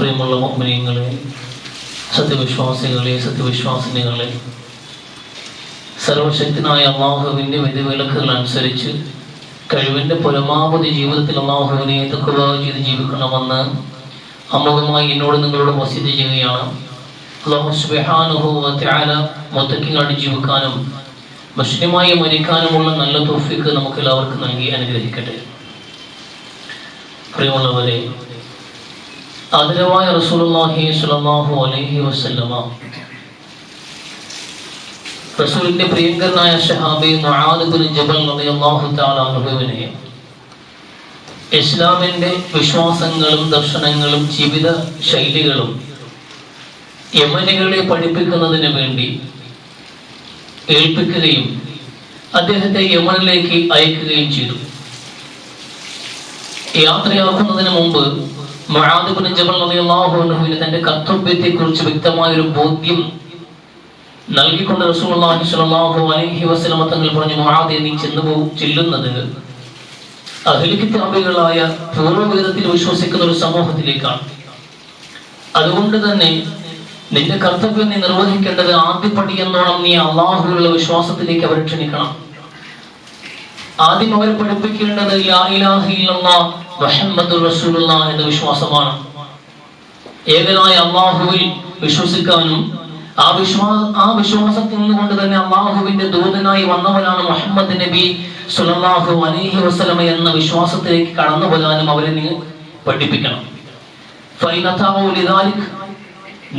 പ്രിയമുള്ള മുഅ്മിനീങ്ങളെ, സത്യവിശ്വാസികളെ, സത്യവിശ്വാസിനികളെ, സർവശക്തനായ അല്ലാഹുവിൻ്റെ വിധിവിലക്കുകൾ അനുസരിച്ച് കഴിവിൻ്റെ പരമാവധി ജീവിതത്തിൽ അല്ലാഹുവിനെ തഖ്വ ചെയ്ത് ജീവിക്കണമെന്ന് അമോഘമായി എന്നോട് നിങ്ങളോട് വസിയത്ത് ചെയ്യുകയാണ്. അല്ലാഹു സുബ്ഹാനഹു വ തആല മുത്തഖീങ്ങളായി ജീവിക്കാനും മുസ്ലിമായി മരിക്കാനുമുള്ള നല്ല തൗഫീഖ് നമുക്ക് എല്ലാവർക്കും നൽകി അനുഗ്രഹിക്കട്ടെ. പ്രിയമുള്ളവരെ, ആദരവായ റസൂലുള്ളാഹി സ്വല്ലല്ലാഹു അലൈഹി വസല്ലമ, റസൂലിന്റെ പ്രിയങ്കരനായ സഹാബി മുആദ് ബിൻ ജബൽ റളിയല്ലാഹു തആല അൻഹുവിനെ ഇസ്ലാമിന്റെ വിശ്വാസങ്ങളും ദർശനങ്ങളും ജീവിത ശൈലികളും യമനികളെ പഠിപ്പിക്കുന്നതിന് വേണ്ടി ഏൽപ്പിക്കുകയും അദ്ദേഹത്തെ യമനിലേക്ക് അയക്കുകയും ചെയ്തു. യാത്രയാക്കുന്നതിന് മുമ്പ് മുആദ് ബിൻ ജബൽ റളിയല്ലാഹു അൻഹുവിന് തന്റെ കർത്തവ്യത്തെക്കുറിച്ച് വ്യക്തമായൊരു ബോധ്യം നൽകിക്കൊണ്ട് റസൂലുള്ളാഹി സ്വല്ലല്ലാഹു അലൈഹി വസല്ലം തങ്ങൾ പറഞ്ഞു, മുആദ്, നീ ചെല്ലുന്നത് അഹ്ലു കിതാബികളായ പൂർവ്വവേദത്തിൽ വിശ്വസിക്കുന്ന ഒരു സമൂഹത്തിലേക്കാണ്. അതുകൊണ്ട് തന്നെ നിന്റെ കർത്തവ്യം നീ നിർവഹിക്കേണ്ടത് ആദ്യപടി എന്നോണം നീ അല്ലാഹുവിലുള്ള വിശ്വാസത്തിലേക്ക് അവരെ ക്ഷണിക്കണം. ആദ്യം അവരെ പഠിപ്പിക്കേണ്ടത് ലാ ഇലാഹ ഇല്ലല്ലാഹ് മുഹമ്മദുർ റസൂലുള്ളാഹ് എന്ന വിശ്വാസമാണ്. ഏകനായ അല്ലാഹുവിൽ വിശ്വസിക്കാനും ആ വിശ്വാസത്തിൽ നിന്നുകൊണ്ട് തന്നെ അല്ലാഹുവിന്റെ ദൂതനായി വന്നവനാണ് മുഹമ്മദ് നബി സ്വല്ലല്ലാഹു അലൈഹി വസല്ലം എന്ന വിശ്വാസത്തിലേക്ക് കടന്നു വരാനും അവരെ നീ പഠിപ്പിക്കണം.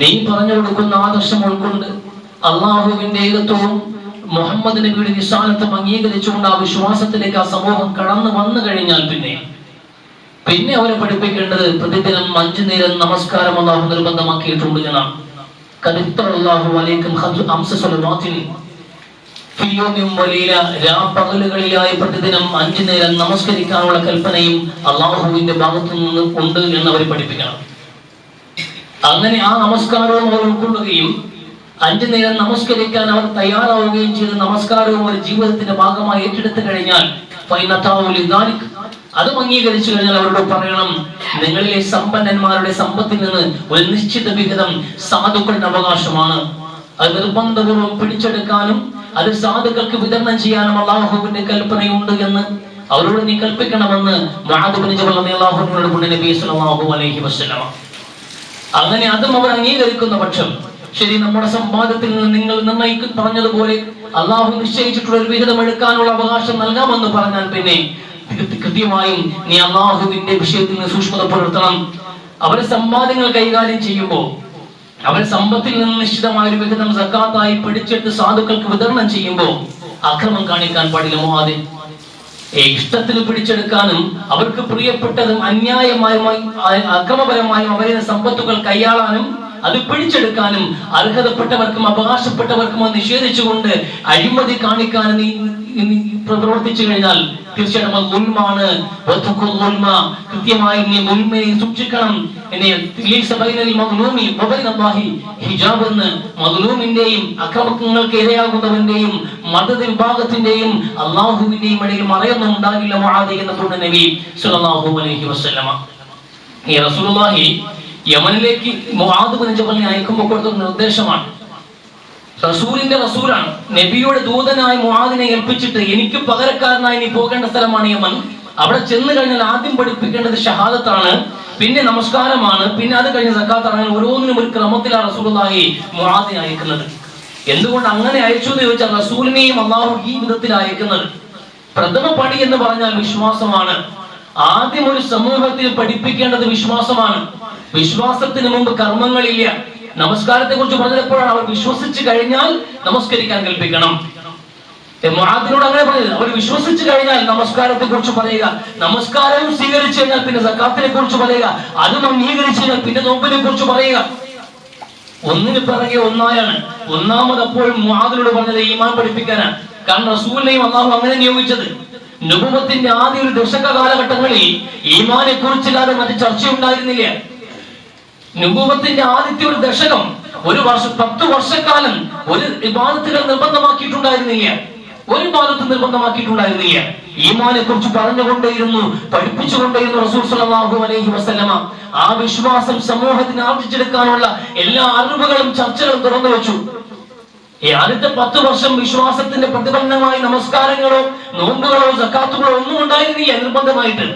നീ പറഞ്ഞു കൊടുക്കുന്ന ആദർശം ഉൾക്കൊണ്ട് അള്ളാഹുവിന്റെ ഏകത്വവും മുഹമ്മദ് നബിയുടെ വിശാലത്വം അംഗീകരിച്ചുകൊണ്ട് ആ വിശ്വാസത്തിലേക്ക് ആ സമൂഹം കടന്നു വന്നു കഴിഞ്ഞാൽ പിന്നെ അവരെ പഠിപ്പിക്കേണ്ടത് പ്രതിദിനം 5 നേരം നമസ്കാരം അല്ലാഹു നിർബന്ധമാക്കിയിട്ടുണ്ട് എന്നാണ്. രാപ്പകലുകളിലായി പ്രതിദിനം 5 നേരം നമസ്കരിക്കാനുള്ള കൽപ്പനയും അള്ളാഹുവിന്റെ ഭാഗത്തു നിന്ന് ഉണ്ട് എന്ന് അവർ പഠിപ്പിക്കണം. അങ്ങനെ ആ നമസ്കാരവും അവർ ഉൾക്കൊള്ളുകയും 5 നേരം നമസ്കരിക്കാൻ അവർ തയ്യാറാവുകയും ചെയ്ത് നമസ്കാരവും അവർ ജീവിതത്തിന്റെ ഭാഗമായി ഏറ്റെടുത്തു കഴിഞ്ഞാൽ അതും അംഗീകരിച്ചു കഴിഞ്ഞാൽ അവരോട് പറയണം, നിങ്ങളിലെ സമ്പന്നന്മാരുടെ സമ്പത്തിൽ നിന്ന് ഒരു നിശ്ചിത വിഹിതം സാധുക്കളുടെ അവകാശമാണ്. അത് നിർബന്ധപൂർവ്വം പിടിച്ചെടുക്കാനും അത് സാധുക്കൾക്ക് വിതരണം ചെയ്യാനും അല്ലാഹുവിന്റെ കൽപ്പനയുണ്ട് എന്ന് അവരോട് നീ കൽപ്പിക്കണമെന്ന് മുആദ് ബിൻ ജബൽ റളിയല്ലാഹു അൻഹു നബി സ്വല്ലല്ലാഹു അലൈഹി വസല്ലം. അങ്ങനെ അതും അവർ അംഗീകരിക്കുന്ന പക്ഷം, ശരി, നമ്മുടെ സമ്പാദ്യത്തിൽ നിന്ന് നിങ്ങൾ പറഞ്ഞതുപോലെ അള്ളാഹു നിശ്ചയിച്ചിട്ടുള്ള ഒരു വിഹിതം എടുക്കാനുള്ള അവകാശം നൽകാമെന്ന് പറഞ്ഞാൽ പിന്നെ കൃത്യമായും നീ അള്ളാഹുവിന്റെ വിഷയത്തിൽ നിന്ന് സൂക്ഷ്മത പുലർത്തണം. അവരെ സമ്പാദ്യങ്ങൾ കൈകാര്യം ചെയ്യുമ്പോൾ അവർ സമ്പത്തിൽ നിന്ന് നിശ്ചിതമായ ഒരു വിഹിതം സക്കാത്തായി പിടിച്ചെടുത്ത് സാധുക്കൾക്ക് വിതരണം ചെയ്യുമ്പോൾ അക്രമം കാണിക്കാൻ പാടില്ല. മുആദ്, ഇഷ്ടത്തിന് പിടിച്ചെടുക്കാനും അവർക്ക് പ്രിയപ്പെട്ടതും അന്യായമായും അക്രമപരമായും അവരെ സമ്പത്തുകൾ കൈയാളാനും അത് പിടിച്ചെടുക്കാനും അർഹതപ്പെട്ടവർക്കും അവകാശപ്പെട്ടവർക്കും നിഷേധിച്ചുകൊണ്ട് അഴിമതി കാണിക്കാനും നീ പ്രവർത്തിച്ചു കഴിഞ്ഞാൽ തീർച്ചയായിട്ടും അത് ഗുൽമാണ്. കൃത്യമായി നീ ഗുൽമയെ സൂക്ഷിക്കണം. മദ്ലൂമിന്റെയും അക്രമങ്ങൾക്ക് ഇരയാകുന്നവന്റെയും മതത വിഭാഗത്തിന്റെയും അള്ളാഹുവിന്റെയും ഇടയിൽ മറയൊന്നും ഉണ്ടാകില്ല മുആദ് എന്ന് നബി സ്വല്ലല്ലാഹു അലൈഹി വസല്ലമ. ഈ റസൂലുള്ളാഹി യമനിലേക്ക് മുആദ് ബിൻ ജബലിനെ അയക്കുമ്പോൾ കൊടുത്ത നിർദ്ദേശമാണ്. റസൂലിന്റെ റസൂലാണ്, നബിയുടെ ദൂതനായി മുആദിനെ ഏൽപ്പിച്ചിട്ട് എനിക്ക് പകരക്കാരനായി നീ പോകേണ്ട സ്ഥലമാണ് യമൻ. അവിടെ ചെന്ന് കഴിഞ്ഞാൽ ആദ്യം പഠിപ്പിക്കേണ്ടത് ഷഹാദത്താണ്, പിന്നെ നമസ്കാരമാണ്, പിന്നെ അത് കഴിഞ്ഞ് സക്കാത്താണ്. ഓരോന്നിനും ഒരു ക്രമത്തിലാണ് റസൂലുള്ളാഹി മുആദിനെ അയക്കുന്നത്. എന്തുകൊണ്ട് അങ്ങനെ അയച്ചു എന്ന് ചോദിച്ചാൽ റസൂലിനെയും അല്ലാഹു ഈ വിധത്തിൽ അയക്കുന്നത് പ്രഥമ പടി എന്ന് പറഞ്ഞാൽ വിശ്വാസമാണ്. ആദ്യം ഒരു സമൂഹത്തിൽ പഠിപ്പിക്കേണ്ടത് വിശ്വാസമാണ്. വിശ്വാസത്തിന് മുമ്പ് കർമ്മങ്ങളില്ല. നമസ്കാരത്തെ കുറിച്ച് പറഞ്ഞപ്പോഴാണ് അവർ വിശ്വസിച്ചു കഴിഞ്ഞാൽ നമസ്കരിക്കാൻ കൽപ്പിക്കണം. മുആദിനോട് അങ്ങനെ പറഞ്ഞത്, അവർ വിശ്വസിച്ചു കഴിഞ്ഞാൽ നമസ്കാരത്തെ കുറിച്ച് പറയുക, നമസ്കാരവും സ്വീകരിച്ചു കഴിഞ്ഞാൽ പിന്നെ സക്കാത്തിനെ കുറിച്ച് പറയുക, അതും അംഗീകരിച്ചു കഴിഞ്ഞാൽ പിന്നെ നോമ്പിനെ കുറിച്ച് പറയുക. ഒന്നിന് പിറകെ ഒന്നായാണ്. ഒന്നാമത് അപ്പോഴും മുആദിനോട് പറഞ്ഞത് ഈമാൻ പഠിപ്പിക്കാനാണ്. കാരണം റസൂലിനെയും അല്ലാഹു അങ്ങനെ നിയോഗിച്ചത്. നബുവത്തിന്റെ ആദ്യ ഒരു ദശക കാലഘട്ടങ്ങളിൽ ഈമാനെ കുറിച്ചില്ലാതെ മറ്റു ചർച്ചയുണ്ടായിരുന്നില്ല. നബുവത്തിന്റെ ആദ്യത്തെ ഒരു ദശകം, 10 വർഷക്കാലം ഒരു ഇബാദത്തുകൾ നിർബന്ധമാക്കിയിട്ടുണ്ടായിരുന്നില്ല. ഒരു ഭാഗത്ത് നിർബന്ധമാക്കിയിട്ടുണ്ടായിരുന്നില്ല. ഈമാനെ കുറിച്ച് പറഞ്ഞുകൊണ്ടേയിരുന്നു, പഠിപ്പിച്ചുകൊണ്ടേയിരുന്നു റസൂൽ സ്വല്ലല്ലാഹു അലൈഹി വസല്ലമ. ആ വിശ്വാസം സമൂഹത്തിന് ആർജിച്ചെടുക്കാനുള്ള എല്ലാ അറിവുകളും ചർച്ചകളും തുറന്നു വെച്ചു. അടുത്ത 10 വർഷം വിശ്വാസത്തിന്റെ പ്രതിഫലനമായി നമസ്കാരങ്ങളോ നോമ്പുകളോ സക്കാത്തുകളോ ഒന്നും ഉണ്ടായിരുന്നില്ല നിർബന്ധമായിട്ട്.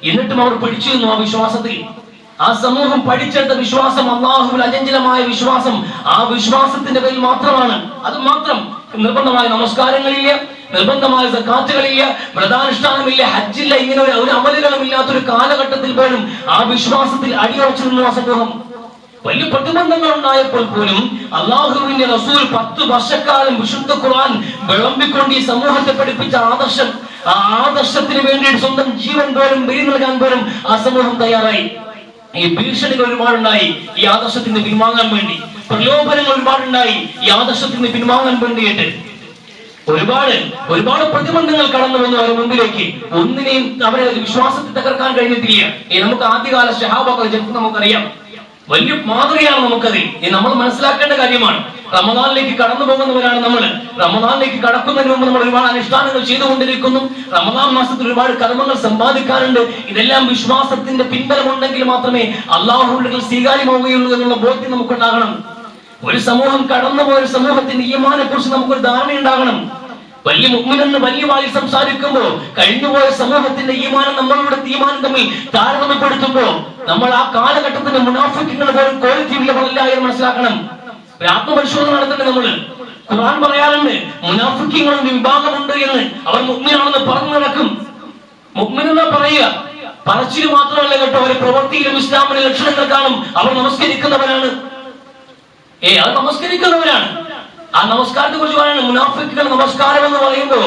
എന്നിട്ടും അവർ പിടിച്ചിരുന്നു ആ വിശ്വാസത്തിൽ. ആ സമൂഹം പഠിച്ചെടുത്ത വിശ്വാസം അല്ലാഹുവിൽ അചഞ്ചലമായ വിശ്വാസം, ആ വിശ്വാസത്തിന്റെ പേരിൽ മാത്രമാണ്. അത് മാത്രം. നിർബന്ധമായ നമസ്കാരങ്ങളില്ല, നിർബന്ധമായ സക്കാത്തുകളില്ല, വ്രതാനുഷ്ഠാനമില്ല, ഹജ്ജില്ല, ഇങ്ങനെ ഒരു അമലുകളും ഇല്ലാത്തൊരു കാലഘട്ടത്തിൽ പോലും ആ വിശ്വാസത്തിൽ അടിയുറച്ചു നിന്നു ആ സമൂഹം. വലിയ പ്രതിബന്ധങ്ങൾ ഉണ്ടായപ്പോൾ പോലും അള്ളാഹുവിന്റെ റസൂൽ 10 വർഷക്കാലം വിശുദ്ധ ഖുർആൻ വിളമ്പിക്കൊണ്ട് ഈ സമൂഹത്തെ പഠിപ്പിച്ച ആദർശം, ആ ആദർശത്തിന് വേണ്ടി സ്വന്തം ജീവൻ പോലും ബലി നൽകാൻ പോലും ആ സമൂഹം തയ്യാറായി. ഈ ഭീഷണികൾ ഒരുപാടുണ്ടായി ഈ ആദർശത്തിന് പിൻവാങ്ങാൻ വേണ്ടി, പ്രലോഭനങ്ങൾ ഒരുപാടുണ്ടായി ഈ ആദർശത്തിന് പിൻവാങ്ങാൻ വേണ്ടിയിട്ട്. ഒരുപാട് പ്രതിബന്ധങ്ങൾ കടന്നു വന്നു അവരുടെ മുമ്പിലേക്ക്. ഒന്നിനെയും അവരെ വിശ്വാസത്തെ തകർക്കാൻ കഴിഞ്ഞിട്ടില്ല. നമുക്ക് ആദ്യകാല സ്വഹാബാക്കളെ ചരിത്രം നമുക്കറിയാം. വലിയ മാതൃകയാണ് നമുക്കത്. നമ്മൾ മനസ്സിലാക്കേണ്ട കാര്യമാണ്. റമദാനിലേക്ക് കടന്നു പോകുന്നവരാണ് നമ്മൾ. റമദാനിലേക്ക് കടക്കുന്നതിന് മുമ്പ് നമ്മൾ ഒരുപാട് അനുഷ്ഠാനങ്ങൾ ചെയ്തുകൊണ്ടിരിക്കുന്നു. റമദാൻ മാസത്തിൽ ഒരുപാട് കർമ്മങ്ങൾ സമ്പാദിക്കാറുണ്ട്. ഇതെല്ലാം വിശ്വാസത്തിന്റെ പിൻബലമുണ്ടെങ്കിൽ മാത്രമേ അള്ളാഹുവിൽ സ്വീകാര്യമാവുകയുള്ളൂ എന്നുള്ള ബോധ്യം നമുക്കുണ്ടാകണം. ഒരു സമൂഹം കടന്നുപോയ സമൂഹത്തിന്റെ ഈമാനെ കുറിച്ച് നമുക്കൊരു ധാരണ ഉണ്ടാകണം. വലിയ മുഅ്മിനെന്ന് വലിയ വായിൽ സംസാരിക്കുമ്പോൾ കഴിഞ്ഞുപോയ സമൂഹത്തിന്റെ ഈമാനം നമ്മളുടെ ഈമാനം തമ്മിൽ താരതമ്യപ്പെടുത്തുമ്പോൾ നമ്മൾ ആ കാലഘട്ടത്തിന്റെ മുനാഫിക്കുകളുടെ പോലും ക്വാളിറ്റി ഉള്ളവരല്ല എന്ന് മനസ്സിലാക്കണം. ഒരു ആത്മപരിശോധന നടത്തേണ്ടത് നമ്മള്. ഖുർആൻ പറയാറുണ്ട് മുനാഫിക്കുകളുടെ വിഭാഗമുണ്ട് എന്ന്. അവർ മുഅ്മിനാണെന്ന് പറഞ്ഞു നടക്കും. മുഅ്മിനെന്നാ പറയുക, പറച്ചിൽ മാത്രമല്ല കേട്ടോ, അവരെ പ്രവൃത്തിയിലും ഇസ്ലാമിന്റെ ലക്ഷണങ്ങൾ കാണും. അവർ നമസ്കരിക്കുന്നവരാണ്. അത് നമസ്കരിക്കുന്നവരാണ്. ആ നമസ്കാരത്തെ കുറിച്ച് പറയുന്നത് മുനാഫിക്കുകൾ നമസ്കാരം എന്ന് പറയുമ്പോൾ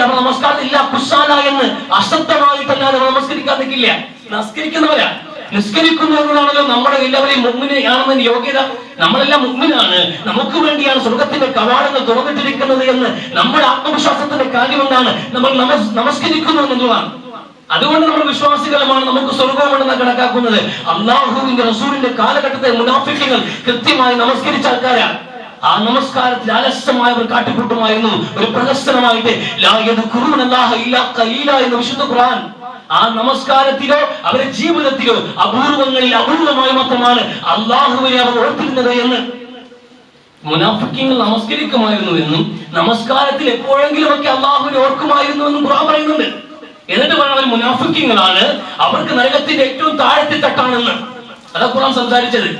അവർ നമസ്കാരത്തില്ല കുസാല എന്ന് അസത്യമായിട്ടല്ലാതെ നമസ്കരിക്കാൻ നിൽക്കില്ല. നമസ്കരിക്കുന്നവരാ. നിസ്കരിക്കുന്നു എന്നതാണല്ലോ നമ്മുടെ എല്ലാവരെയും മുഅ്മിനാണെന്ന യോഗ്യത. നമ്മളെല്ലാം മുഅ്മിനാണ്, നമുക്ക് വേണ്ടിയാണ് സ്വർഗത്തിന്റെ കവാടങ്ങൾ തുറന്നിട്ടിരിക്കുന്നത് എന്ന് നമ്മുടെ ആത്മവിശ്വാസത്തിന്റെ കാര്യം എന്താണ്? നമ്മൾ നമസ്കരിക്കുന്നു എന്നുള്ളതാണ്. അതുകൊണ്ട് നമ്മൾ വിശ്വാസികളുമാണ്, നമുക്ക് സ്വർഗവുമെന്ന് കണക്കാക്കുന്നത്. അള്ളാഹുവിന്റെ റസൂലിന്റെ കാലഘട്ടത്തെ മുനാഫിക്കുകൾ കൃത്യമായി നമസ്കരിച്ച ആൾക്കാരാണ്. ആ നമസ്കാരത്തിൽ അലസമായവർ കാട്ടിക്കൂട്ടുമായിരുന്നു. ഒരു പ്രദർശനമായിട്ട് എന്ന് വിശുദ്ധ ഖുർആൻ. ആ നമസ്കാരത്തിലോ അവരുടെ ജീവിതത്തിലോ അപൂർവങ്ങളിൽ അപൂർവമായി മാത്രമാണ് അള്ളാഹുവിനെ അവർ ഓർത്തിരുന്നത് എന്ന്. മുനാഫിക്കുകൾ നമസ്കരിക്കുമായിരുന്നു എന്നും നമസ്കാരത്തിൽ എപ്പോഴെങ്കിലും ഒക്കെ അള്ളാഹുവിനെ ഓർക്കുമായിരുന്നു എന്നും ഖുർആൻ പറയുന്നുണ്ട്. എന്നിട്ട് പറഞ്ഞ മുനാഫിക്കുകളാണ്, അവർക്ക് നരകത്തിന്റെ ഏറ്റവും താഴത്തെ തട്ടാണെന്ന്. അതാ ഖുർആൻ സംസാരിച്ചത്.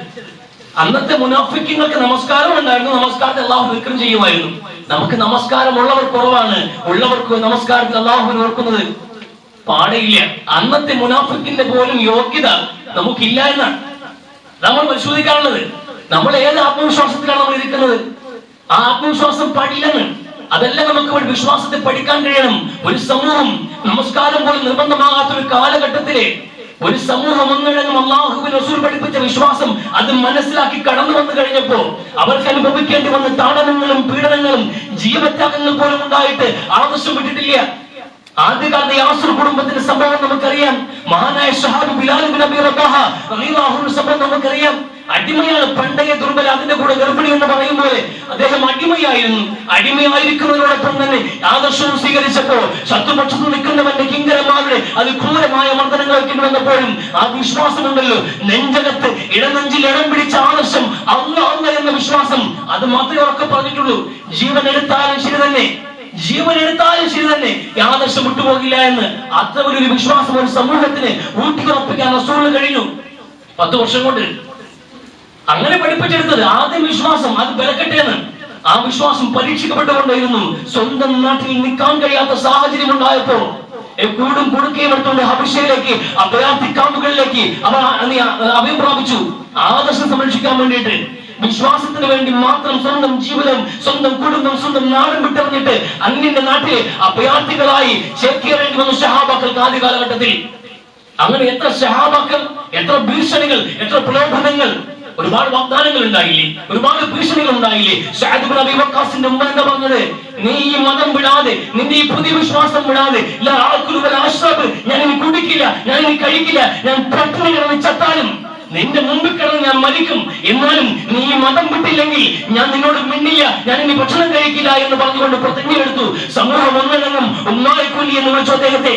അന്നത്തെ മുനാഫിക്കുകൾക്ക് നമസ്കാരം ഉണ്ടായിരുന്നു, നമസ്കാരത്തെ അള്ളാഹു നിൽക്കും ചെയ്യുമായിരുന്നു. നമുക്ക് നമസ്കാരം ഉള്ളവർ കുറവാണ്, ഉള്ളവർക്ക് നമസ്കാരത്തിൽ അള്ളാഹുവിനെ ഓർക്കുന്നത് പാടില്ല. അന്നത്തെ മുനാഫിക്കിന്റെ പോലും യോഗ്യത നമുക്കില്ല എന്നാണ് നമ്മൾ പരിശോധിക്കാനുള്ളത്. നമ്മൾ ഏത് ആത്മവിശ്വാസത്തിലാണ് നമ്മൾ ഇരിക്കുന്നത്? ആ ആത്മവിശ്വാസം പാടില്ലെന്ന്. അതെല്ലാം നമുക്ക് വിശ്വാസത്തെ പഠിക്കാൻ കഴിയണം. ഒരു സമൂഹം നമസ്കാരം പോലും നിർബന്ധമാകാത്ത ഒരു കാലഘട്ടത്തിലെ ഒരു സമൂഹം ഒന്നിഴങ്ങും അല്ലാഹുവിൻ റസൂൽ പഠിപ്പിച്ച വിശ്വാസം അത് മനസ്സിലാക്കി കടന്നു വന്നു കഴിഞ്ഞപ്പോ അവർക്ക് അനുഭവിക്കേണ്ടി വന്ന താടനങ്ങളും പീഡനങ്ങളും ജീവത്യാഗങ്ങൾ പോലും ഉണ്ടായിട്ട് ആവശ്യം വിട്ടിട്ടില്ല. ആദ്യകാലത്തെ യാസർ കുടുംബത്തിന്റെ സംഭവം നമുക്കറിയാം. മഹാനായ സ്വഹാബി ബിലാൽ ഇബ്നു അബീ റബാഹ റളിയല്ലാഹു അൻഹു സംഭവം നമുക്കറിയാം. അടിമയാണ്, പണ്ടേ ദുർബല, അതിന്റെ കൂടെ ഗർഭിണി എന്ന് പറയും പോലെ അദ്ദേഹം അടിമയായിരുന്നു. അടിമയായിരിക്കുന്നതിനോടൊപ്പം തന്നെ ആദർശവും സ്വീകരിച്ചപ്പോ ശത്രുപക്ഷത്ത് നിൽക്കുന്നവന്റെ കിങ്കരന്മാരുടെ അത് ക്രൂരമായ മർദ്ദനങ്ങൾക്ക് വന്നപ്പോഴും ആ വിശ്വാസമുണ്ടല്ലോ, നെഞ്ചകത്ത് ഇടനെഞ്ചിൽ ഇടം പിടിച്ച ആദർശം അല്ലാഹ് എന്ന വിശ്വാസം, അത് മാത്രമേ ഉറക്കെ പറഞ്ഞിട്ടുള്ളൂ. ജീവൻ എടുത്താലും ശരി തന്നെ ഈ ആദർശം വിട്ടുപോകില്ല എന്ന്. അത്ര വലിയൊരു വിശ്വാസം ഒരു സമൂഹത്തിന് ഊട്ടിയുറപ്പിക്കാൻ റസൂലിന് കഴിഞ്ഞു 10 വർഷം കൊണ്ട്. അങ്ങനെ പഠിപ്പിച്ചെടുത്തത് ആദ്യം വിശ്വാസം, അത് ബലക്കട്ടെ എന്ന്. ആ വിശ്വാസം പരീക്ഷിക്കപ്പെട്ടുകൊണ്ടിരുന്നു. സ്വന്തം നാട്ടിൽ നിൽക്കാൻ കഴിയാത്ത സാഹചര്യം ഉണ്ടായപ്പോ കൂടും കുടുക്കയും എടുത്തുകൊണ്ട് ഹബശയിലേക്ക് അഭയാർത്ഥി ക്യാമ്പുകളിലേക്ക് അവർ അഭയം പ്രാപിച്ചു. ആദർശം സംരക്ഷിക്കാൻ വേണ്ടിയിട്ട് വിശ്വാസത്തിന് വേണ്ടി മാത്രം സ്വന്തം ജീവിതം, സ്വന്തം കുടുംബം, സ്വന്തം നാടും വിട്ടെറിഞ്ഞിട്ട് അന്യന്റെ നാട്ടിലെ അഭയാർത്ഥികളായി ചേക്കേറേണ്ടി വന്നു സഹാബാക്കൾക്ക് ആദ്യ കാലഘട്ടത്തിൽ. അങ്ങനെ എത്ര സഹാബാക്കൾ, എത്ര ഭീഷണികൾ, എത്ര പ്രലോഭനങ്ങൾ, ഒരുപാട് വാഗ്ദാനങ്ങൾ ഉണ്ടായില്ലേ, ഒരുപാട് ഭീഷണികൾ ഉണ്ടായില്ലേ. സഅദ് ഇബ്നു അബീ വഖാസിന്റെ ഉമ്മ എന്താ പറഞ്ഞത്? നീ ഈ മതം വിടാതെ, നിന്റെ ഈ പുതിയ വിശ്വാസം വിടാതെ, ഞാൻ ഇനി കുടിക്കില്ല, ഞാൻ ഇനി കഴിക്കില്ല, ഞാൻ പട്ടിണി കിടന്ന് ചത്താലും നിന്റെ മുമ്പിൽ കിടന്ന് ഞാൻ മരിക്കും, എന്നാലും നീ മതം വിട്ടില്ലെങ്കിൽ ഞാൻ നിന്നോട് മിണ്ടില്ല, ഞാൻ ഇനി ഭക്ഷണം കഴിക്കില്ല എന്ന് പറഞ്ഞുകൊണ്ട് പ്രതിജ്ഞയെടുത്തു. സമൂഹം ഒന്നടങ്കം ഉമ്മായെ കൊല്ലി എന്ന് വിളിച്ചു അദ്ദേഹത്തെ.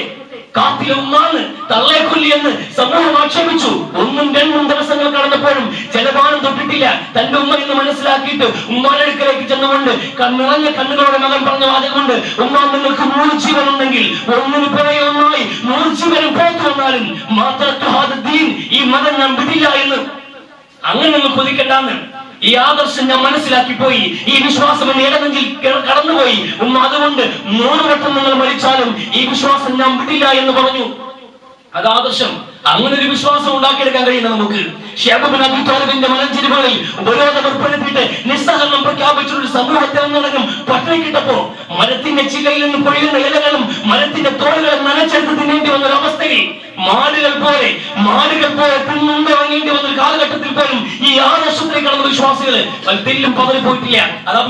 കാത്തിലെ ഉമ്മാന്ന് തള്ളയെ കൊല്ലി എന്ന് സമൂഹം ആക്ഷേപിച്ചു. 1-2 ദിവസങ്ങൾ കടന്നപ്പോഴും ജലപാനം തൊട്ടിട്ടില്ല. തന്റെ ഉമ്മ എന്ന് മനസ്സിലാക്കിയിട്ട് ഉമ്മാന്റെ അടുക്കലേക്ക് ചെന്നുകൊണ്ട് നിറഞ്ഞ കണ്ണുകളോടെ മകൻ പറഞ്ഞ വാചകമുണ്ട്, ഉമ്മ നിങ്ങൾക്ക് 100 ജീവൻ ഉണ്ടെങ്കിൽ ഒന്നിന് പുറകെ ഒന്നായി 100 ജീവനും പുറത്തു വന്നാലും മാത്രം ഈ മതം ഞാൻ വിടില്ല എന്ന്. അങ്ങനെ നിങ്ങൾ കൊതിക്കണ്ടാന്ന്. ഈ ആദർശം ഞാൻ മനസ്സിലാക്കി പോയി, ഈ വിശ്വാസം എന്റെ ഇടനെഞ്ചിൽ കടന്നുപോയി ഉമ്മ, അതുകൊണ്ട് 100 വട്ടം നിങ്ങൾ മരിച്ചാലും ഈ വിശ്വാസം ഞാൻ വിടില്ല എന്ന് പറഞ്ഞു. അത് ആദർശം. അങ്ങനെ ഒരു വിശ്വാസം ഉണ്ടാക്കിയെടുക്കാൻ കഴിയുന്ന നമുക്ക് ഷൈബ് അബീ ത്വാലിബിന്റെ മലഞ്ചെരിവുകളിൽ ഉപരോധം ഏർപ്പെടുത്തിയിട്ട് നിസ്സഹകരണം പ്രഖ്യാപിച്ചൊരു സമൂഹത്തെ ഒന്നടങ്കം പട്ടിണിക്കിട്ടപ്പോ മരത്തിന്റെ ചില്ലയിൽ നിന്ന് പൊഴിയുന്ന ഇലകളും മരത്തിന്റെ തോളുകളും നനച്ചെടുത്ത് തിന്നേണ്ടി വന്ന ഒരവസ്ഥയിൽ മാടുകൾ പോലെ തിന്നുണ്ട് വാങ്ങേണ്ടി വന്ന ഒരു കാലഘട്ടത്തിൽ പോലും ഈ ആദർശത്തിലേക്ക് കടന്ന വിശ്വാസികള് തെല്ലും പതറി പോയിട്ടില്ല. അതാ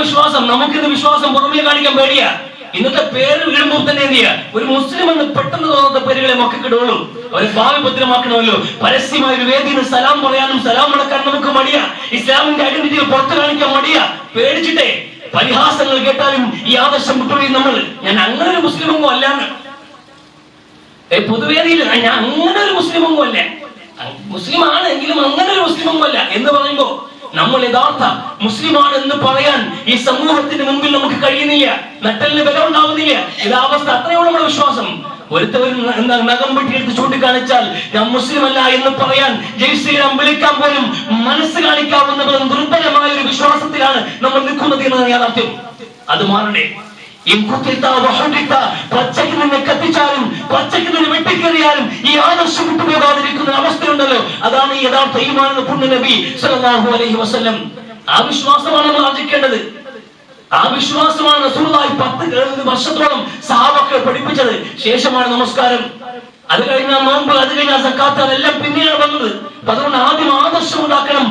വിശ്വാസം. നമുക്കിത് വിശ്വാസം പുറമേ കാണിക്കാൻ പേടിയാ. ഇന്നത്തെ പേര് വീഴുമ്പോൾ തന്നെ എന്ത് ചെയ്യാ, ഒരു മുസ്ലിം എന്ന് പെട്ടെന്ന് തോന്നുന്ന പേരുകളെ മക്കിടുള്ളൂ. അവരെ ഭാവി ഭദ്രമാക്കണമല്ലോ. പരസ്യമായ ഒരു വേദിയിൽ സലാം പറയാനും സലാം മുടക്കാൻ നമുക്ക് മടിയാ. ഇസ്ലാമിന്റെ ഐഡന്റിറ്റികൾ പുറത്തു കാണിക്കാൻ മടിയാ, പേടിച്ചിട്ടേ. പരിഹാസങ്ങൾ കേട്ടാലും ഈ ആദർശം വിട്ടുപോയി നമ്മൾ. ഞാൻ അങ്ങനെ ഒരു മുസ്ലിമൊന്നും അല്ലാന്ന് പൊതുവേദിയിൽ ഞാൻ അങ്ങനെ ഒരു മുസ്ലിമൊന്നും അല്ല, മുസ്ലിമാണ് എങ്കിലും അങ്ങനെ ഒരു മുസ്ലിമൊന്നും അല്ല എന്ന് പറയുമ്പോ നമ്മൾ യഥാർത്ഥ മുസ്ലിമാണ് എന്ന് പറയാൻ ഈ സമൂഹത്തിന് മുമ്പിൽ നമുക്ക് കഴിയുന്നില്ല. നട്ടലിന് വില ഉണ്ടാവുന്നില്ല. ഇതാവസ്ഥ അത്രയുള്ള നമ്മുടെ വിശ്വാസം. ഒരുത്തവർ നഖം വെട്ടിയെടുത്ത് ചൂണ്ടിക്കാണിച്ചാൽ ഞാൻ മുസ്ലിം അല്ല എന്ന് പറയാൻ ജയ് ശ്രീറാം വിളിക്കാൻ പോലും മനസ്സ് കാണിക്കാവുന്ന ദുർബലമായ ഒരു വിശ്വാസത്തിലാണ് നമ്മൾ നിൽക്കുന്നത് എന്നതാണ് യാഥാർത്ഥ്യം. അത് മാറണ്ടേ. പച്ചയ്ക്ക് നിന്നെ കത്തിച്ചാലും പച്ചയ്ക്ക് നിന്നെ വെട്ടിക്കേറിയാലും ഈ ആദർശം വിട്ടുപോകാതിരിക്കുന്ന അവസ്ഥയുണ്ടല്ലോ, അതാണ് ഈ യഥാർത്ഥ ഈമാൻ എന്ന് പുണ്യ നബി സല്ലല്ലാഹു അലൈഹി വസല്ലം. ആ വിശ്വാസമാണ് നമ്മൾ ആർജിക്കേണ്ടത്. ആ വിശ്വാസമാണ് റസൂലുള്ളാഹി 10 വർഷത്തോളം സഹാബാക്കളെ പഠിപ്പിച്ചത്. ശേഷമാണ് നമസ്കാരം, അത് കഴിഞ്ഞാൽ നോമ്പ്, അത് കഴിഞ്ഞാൽ സക്കാത്ത്, അതെല്ലാം പിന്നെയാണ് വന്നത്. അതുകൊണ്ട് ആദ്യം ആദർശം ഉണ്ടാക്കണം.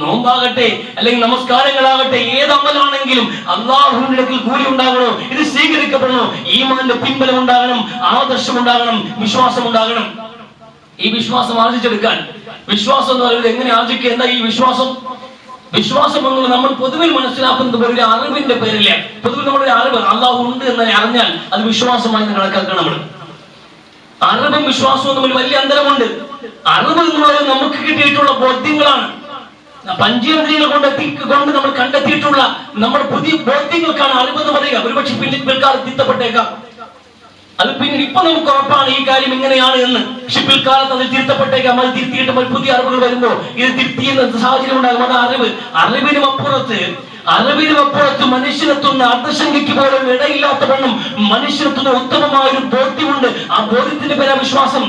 നോമ്പാകട്ടെ അല്ലെങ്കിൽ നമസ്കാരങ്ങളാകട്ടെ, ഏത് അമലാണെങ്കിലും അല്ലാഹുവിന്റെ അടുക്കൽ കൂലി ഉണ്ടാകണോ, ഇത് സ്വീകരിക്കപ്പെടണോ, ഈമാന്റെ പിൻബലം ഉണ്ടാകണം, ആദർശം ഉണ്ടാകണം, വിശ്വാസം ഉണ്ടാകണം. ഈ വിശ്വാസം ആർജിച്ചെടുക്കാൻ, വിശ്വാസം എന്ന് പറയുന്നത് എങ്ങനെ ആർജിക്കുക? എന്താ ഈ വിശ്വാസം? വിശ്വാസം എന്നുള്ളത് നമ്മൾ പൊതുവിൽ മനസ്സിലാക്കുന്നത് ഒരു അറിവിന്റെ പേരില്ല. പൊതുവിൽ നമ്മുടെ അറിവ് അല്ലാഹു ഉണ്ട് എന്ന് അറിഞ്ഞാൽ അത് വിശ്വാസമായി കണക്കാക്കണം. നമ്മൾ അറിവും വിശ്വാസവും തമ്മിൽ വലിയ അന്തരമുണ്ട്. അറിവ് എന്നുള്ളത് നമുക്ക് കിട്ടിയിട്ടുള്ള ബോധ്യങ്ങളാണ്. പഞ്ചേന്ദ്രിയങ്ങൾ കൊണ്ട് നമ്മൾ കണ്ടെത്തിയിട്ടുള്ള നമ്മുടെ പുതിയ ബോധ്യങ്ങൾക്കാണ് അറിവെന്ന് പറയുക. ഒരുപക്ഷെ പിൽക്കാലത്ത് തിരുത്തപ്പെട്ടേക്കാം. അത് പിന്നീട് ഇപ്പൊ നമുക്ക് ഉറപ്പാണ് ഈ കാര്യം ഇങ്ങനെയാണ് എന്ന്. പക്ഷെ പിൽക്കാലത്ത് അത് തിരുത്തപ്പെട്ടേക്കാം. അത് തിരുത്തിയിട്ട് പുതിയ അറിവുകൾ വരുമ്പോ ഇത് തിരുത്തിയെന്ന സാഹചര്യം ഉണ്ടാകും. അത് അറിവിനും അപ്പുറത്ത് മനുഷ്യനെത്തുന്ന അർദ്ധശങ്കയ്ക്ക് പോലും ഇടയില്ലാത്ത വണ്ണം മനുഷ്യനെത്തുന്ന ഉത്തമമായ ഒരു ബോധ്യമുണ്ട്. ആ ബോധ്യത്തിന്റെ പേരാ വിശ്വാസം.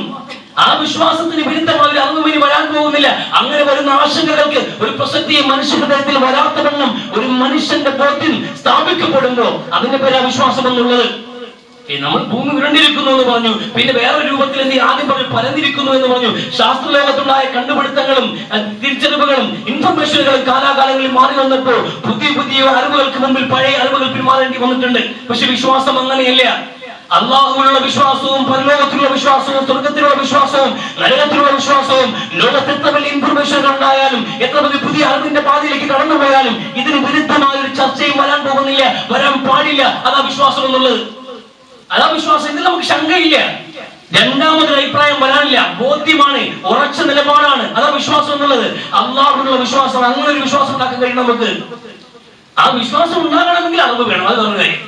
ആ വിശ്വാസത്തിന് വിരുദ്ധമായ ഒരു അറിവ് ഇനി വരാൻ പോകുന്നില്ല. അങ്ങനെ വരുന്ന ആശങ്കകൾക്ക് ഒരു പ്രസക്തിയെ മനുഷ്യ ഹൃദയത്തിൽ വരാത്ത വണ്ണം ഒരു മനുഷ്യന്റെ ബോധ്യം സ്ഥാപിക്കപ്പെടുമ്പോ അതിന്റെ പേരാ വിശ്വാസം എന്നുള്ളത്. നമ്മൾ ഭൂമി ഉരുണ്ടിരിക്കുന്നു എന്ന് പറഞ്ഞു, പിന്നെ വേറെ രൂപത്തിൽ എന്ത് ആദ്യം പറഞ്ഞു പരന്നിരിക്കുന്നു എന്ന് പറഞ്ഞു. ശാസ്ത്രലോകത്തുണ്ടായ കണ്ടുപിടുത്തങ്ങളും തിരിച്ചറിവുകളും ഇൻഫർമേഷനുകളും കാലാകാലങ്ങളിൽ മാറി വന്നപ്പോൾ പുതിയ അറിവുകൾക്ക് മുമ്പിൽ പഴയ അറിവുകൾ പിന്മാറേണ്ടി വന്നിട്ടുണ്ട്. പക്ഷെ വിശ്വാസം അങ്ങനെയല്ല. അള്ളാഹുവിലുള്ള വിശ്വാസവും പരലോകത്തിലുള്ള വിശ്വാസവും സ്വർഗത്തിലുള്ള വിശ്വാസവും നരകത്തിലുള്ള വിശ്വാസവും ലോകത്ത് എത്ര വലിയ ഇൻഫർമേഷനുകൾ ഉണ്ടായാലും എത്ര വലിയ പുതിയ അറിവിന്റെ പാതയിലേക്ക് കടന്നുപോയാലും ഇതിന് വിരുദ്ധമായ ഒരു ചർച്ചയും വരാൻ പോകുന്നില്ല, വരാൻ പാടില്ല. അതാ വിശ്വാസം എന്നുള്ളത്. അതാ വിശ്വാസം. ഇതിൽ നമുക്ക് ശങ്കയില്ല. രണ്ടാമതൊരു അഭിപ്രായം വരാനില്ല. ബോധ്യമാണ്, ഉറച്ച നിലപാടാണ്. അതാ വിശ്വാസം എന്നുള്ളത്. അള്ളാഹുവിനുള്ള വിശ്വാസം. അങ്ങനെ ഒരു വിശ്വാസം ഉണ്ടാക്കാൻ കഴിയും നമുക്ക്. ആ വിശ്വാസം ഉണ്ടാകണമെങ്കിൽ അറിവ് വേണം. അത് പറഞ്ഞ കാര്യം.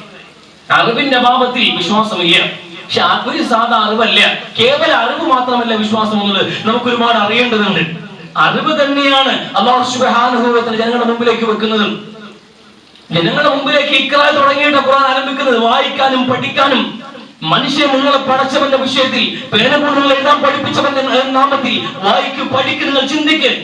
അറിവിന്റെ അഭാവത്തിൽ വിശ്വാസമില്ല. പക്ഷെ ഒരു സാധാ അറിവല്ല, കേവല അറിവ് മാത്രമല്ല വിശ്വാസം എന്നുള്ളത്. നമുക്ക് ഒരുപാട് അറിയേണ്ടതുണ്ട്. അറിവ് തന്നെയാണ് അല്ലാഹു സുബ്ഹാനഹു വ തആല ജനങ്ങളുടെ മുമ്പിലേക്ക് വെക്കുന്നത്. ജനങ്ങളുടെ മുമ്പിലേക്ക് ഇഖ്റാ തുടങ്ങിയിട്ട് ഖുർആൻ ആരംഭിക്കുന്നത് വായിക്കാനും പഠിക്കാനും. മനുഷ്യൻ നിങ്ങളെ പടച്ചവന്റെ വിഷയത്തിൽ പേന കൊണ്ടുള്ള എഴുതാൻ പഠിപ്പിച്ചവന്റെ നാമത്തിൽ വായിക്കും, പഠിക്കും, നിങ്ങൾ ചിന്തിക്ക്.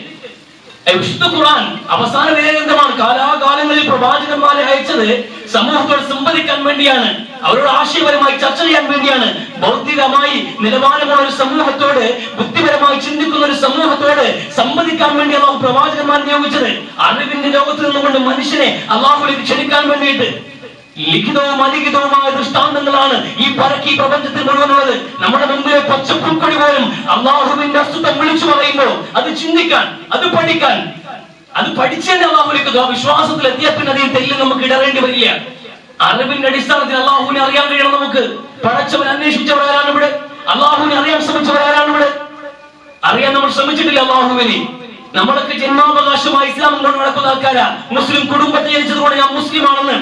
വിശുദ്ധ ഖുർആൻ അവസാന വേദഗ്രന്ഥമാണ്. കാലാകാലങ്ങളിൽ പ്രവാചകന്മാരെ അയച്ചത് സമൂഹത്തോട് സംവദിക്കാൻ വേണ്ടിയാണ്, അവരോട് ആശയപരമായി ചർച്ച ചെയ്യാൻ വേണ്ടിയാണ്. ഭൗതികമായി നിലവാരമുള്ള ഒരു സമൂഹത്തോട്, ബുദ്ധിപരമായി ചിന്തിക്കുന്ന ഒരു സമൂഹത്തോട് സംവദിക്കാൻ വേണ്ടി അള്ളാഹു പ്രവാചകന്മാരെ നിയോഗിച്ചത്. അറിവിന്റെ ലോകത്ത് നിന്നുകൊണ്ട് മനുഷ്യനെ അള്ളാഹുവിലേക്ക് ക്ഷണിക്കാൻ വേണ്ടിയിട്ട് ലിഖിതവും അലിഖിതവുമായ ദൃഷ്ടാന്തങ്ങളാണ് പരക്കി പ്രപഞ്ചത്തിൽ മുഴുവനുള്ളത്. നമ്മുടെ മുമ്പിലെ പച്ചപ്പുൽക്കൊടി പോലും അള്ളാഹുവിന്റെ അസ്തിത്വം വിളിച്ചു പറയുമ്പോൾ അത് ചിന്തിക്കാൻ, അത് പഠിക്കാൻ, അത് പഠിച്ചതിന്റെ അള്ളാഹുലേക്ക് ആ വിശ്വാസത്തിൽ എത്തിയ പിന്നെ അതിൽ തെല്ലും നമുക്ക് ഇടറേണ്ടി വരില്ല. അറിവിന്റെ അടിസ്ഥാനത്തിൽ അള്ളാഹുവിനെ അറിയാൻ കഴിയണം നമുക്ക്. പടച്ചവൻ അന്വേഷിച്ചവരാരാണ് ഇവിടെ? അള്ളാഹുവിനെ അറിയാൻ ശ്രമിച്ചവരാരാണ് ഇവിടെ? അറിയാൻ നമ്മൾ ശ്രമിച്ചിട്ടില്ല അള്ളാഹുവിനെ. നമ്മളൊക്കെ ജന്മാവകാശമായി ഇസ്ലാം കൊണ്ട് നടക്കുന്ന ആൾക്കാരാ. മുസ്ലിം കുടുംബത്തിൽ ജനിച്ചതുകൊണ്ട് ഞാൻ മുസ്ലിമാണെന്ന്,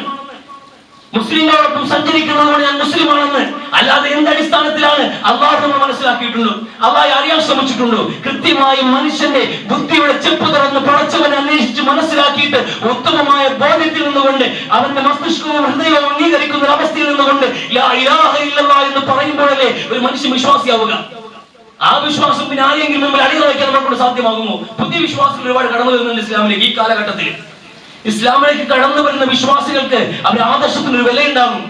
മുസ്ലിങ്ങളോടൊപ്പം സഞ്ചരിക്കുന്നതുകൊണ്ട് ഞാൻ മുസ്ലിമാണെന്ന്. അല്ലാതെ എന്തടിസ്ഥാനത്തിലാണ് അള്ളാഹു നമ്മൾ മനസ്സിലാക്കിയിട്ടുണ്ടോ? അള്ളാഹെ അറിയാൻ ശ്രമിച്ചിട്ടുണ്ടോ? കൃത്യമായി മനുഷ്യന്റെ ബുദ്ധിയുടെ ചെപ്പ് തുറന്ന് പടച്ചവനെ അന്വേഷിച്ച് മനസ്സിലാക്കിയിട്ട് ഉത്തമമായ ബോധ്യത്തിൽ നിന്നുകൊണ്ട് അവന്റെ മസ്തിഷ്കവും ഹൃദയവും അംഗീകരിക്കുന്ന ഒരു അവസ്ഥയിൽ നിന്നുകൊണ്ട് ലാ ഇലാഹ ഇല്ലല്ലാഹ് എന്ന് പറയുമ്പോഴല്ലേ ഒരു മനുഷ്യൻ വിശ്വാസിയാവുക. ആ വിശ്വാസം പിന്നെ ആരെങ്കിലും മുമ്പിൽ അടിയറവയ്ക്കാൻ നമ്മളെ സാധ്യമാകുമോ? പുതിയ വിശ്വാസികൾ ഒരുപാട് കടന്നു വരുന്നുണ്ട് ഇസ്ലാമിലേക്ക്. ഈ കാലഘട്ടത്തിൽ ഇസ്ലാമിലേക്ക് കടന്നു വരുന്ന വിശ്വാസികൾക്ക് അവരുടെ ആദർശത്തിന് ഒരു വിലയുണ്ടാകും.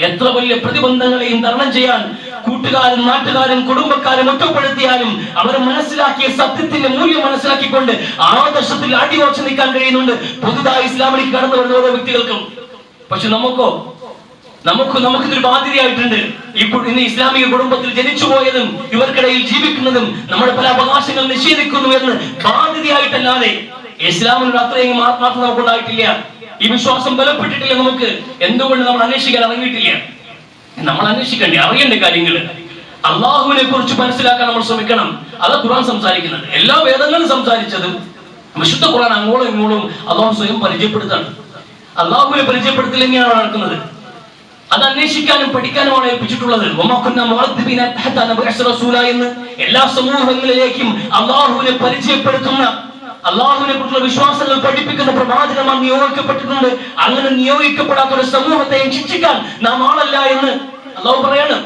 എത്ര വലിയ പ്രതിബന്ധങ്ങളെയും തരണം ചെയ്യാൻ കൂട്ടുകാരും നാട്ടുകാരും കുടുംബക്കാരും ഒറ്റപ്പെടുത്തിയാലും അവർ മനസ്സിലാക്കിയ സത്യത്തിന്റെ മൂല്യം മനസ്സിലാക്കിക്കൊണ്ട് ആദർശത്തിൽ അടിയോച്ച് നിൽക്കാൻ കഴിയുന്നുണ്ട് പുതുതായി ഇസ്ലാമിലേക്ക് കടന്നു വരുന്ന ഓരോ വ്യക്തികൾക്കും. പക്ഷെ നമുക്കിതൊരു ബാധ്യതയായിട്ടുണ്ട്. ഇന്ന് ഇസ്ലാമിക കുടുംബത്തിൽ ജനിച്ചു പോയതും ഇവർക്കിടയിൽ ജീവിക്കുന്നതും നമ്മുടെ പല അവകാശങ്ങൾ നിഷേധിക്കുന്നു എന്ന് ബാധ്യതയായിട്ടല്ലാതെ ഇസ്ലാമിനോട് അത്രയും ആത്മാർത്ഥത നമുക്കുണ്ടായിട്ടില്ല. ഈ വിശ്വാസം ബലപ്പെട്ടിട്ടില്ല നമുക്ക്. എന്തുകൊണ്ട് നമ്മൾ അന്വേഷിക്കാൻ ഇറങ്ങിയിട്ടില്ല? നമ്മൾ അന്വേഷിക്കണ്ടേ, അറിയേണ്ട കാര്യങ്ങൾ അള്ളാഹുവിനെ കുറിച്ച് മനസ്സിലാക്കാൻ നമ്മൾ ശ്രമിക്കണം. അത് ഖുർആൻ സംസാരിക്കുന്നത്. എല്ലാ വേദങ്ങളും സംസാരിച്ചതും വിശുദ്ധ ഖുർആൻ അങ്ങോളം ഇങ്ങോളം അള്ളാഹു സ്വയം പരിചയപ്പെടുത്താണ്. അള്ളാഹുവിനെ പരിചയപ്പെടുത്തില്ലെങ്കിലാണ് നടക്കുന്നത്. അത് അന്വേഷിക്കാനും പഠിക്കാനുമാണ് ഏൽപ്പിച്ചിട്ടുള്ളത്. എന്ന് എല്ലാ സമൂഹങ്ങളിലേക്കും അള്ളാഹുവിനെ പരിചയപ്പെടുത്തുന്ന, അള്ളാഹുവിനെ കുറിച്ചുള്ള വിശ്വാസങ്ങൾ പഠിപ്പിക്കുന്ന പ്രവാചകന്മാർ നിയോഗിക്കപ്പെട്ടിട്ടുണ്ട്. അങ്ങനെ നിയോഗിക്കപ്പെടാത്ത ഒരു സമൂഹത്തെ ശിക്ഷിക്കാൻ നാം ആളല്ല എന്ന് അള്ളാഹു പറയാണ്.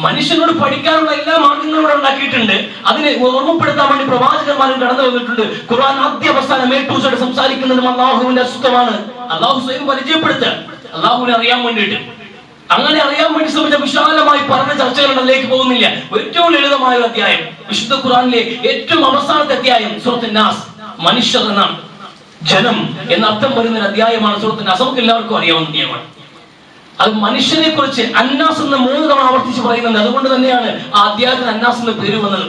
മനുഷ്യനോട് പഠിക്കാനുള്ള എല്ലാ മാർഗങ്ങളും ഉണ്ടാക്കിയിട്ടുണ്ട്. അതിനെ ഓർമ്മപ്പെടുത്താൻ വേണ്ടി പ്രവാചകന്മാരും കടന്നു വന്നിട്ടുണ്ട്. ഖുർആൻ ആദ്യ അവസാനം ഏറ്റവും സംസാരിക്കുന്നതും അള്ളാഹുവിന്റെ അസ്തിത്വമാണ്. അള്ളാഹു സ്വയം പരിചയപ്പെടുത്താൻ, അള്ളാഹുവിനെ അറിയാൻ വേണ്ടിയിട്ട്. അങ്ങനെ അറിയാൻ വേണ്ടി ശ്രമിച്ച വിശാലമായി പറഞ്ഞ ചർച്ചകളിലേക്ക് പോകുന്നില്ല. ഏറ്റവും ലളിതമായ ഒരു അധ്യായം, വിശുദ്ധ ഖുർആനിലെ ഏറ്റവും അവസാനത്തെ അധ്യായം സൂറത്തുൻ നാസ്. മനുഷ്യർ എന്നാണ്, ജനം എന്ന അർത്ഥം വരുന്ന ഒരു അധ്യായമാണ് സൂറത്തുൻ നാസ്. നമുക്ക് എല്ലാവർക്കും അറിയാവുന്ന അധ്യായമാണ്. അത് മനുഷ്യനെ കുറിച്ച് അന്നാസ് എന്ന് 3 തവണ ആവർത്തിച്ച് പറയുന്നുണ്ട്. അതുകൊണ്ട് തന്നെയാണ് ആ അധ്യായത്തിന് അന്നാസ് എന്ന് പേര് വന്നത്.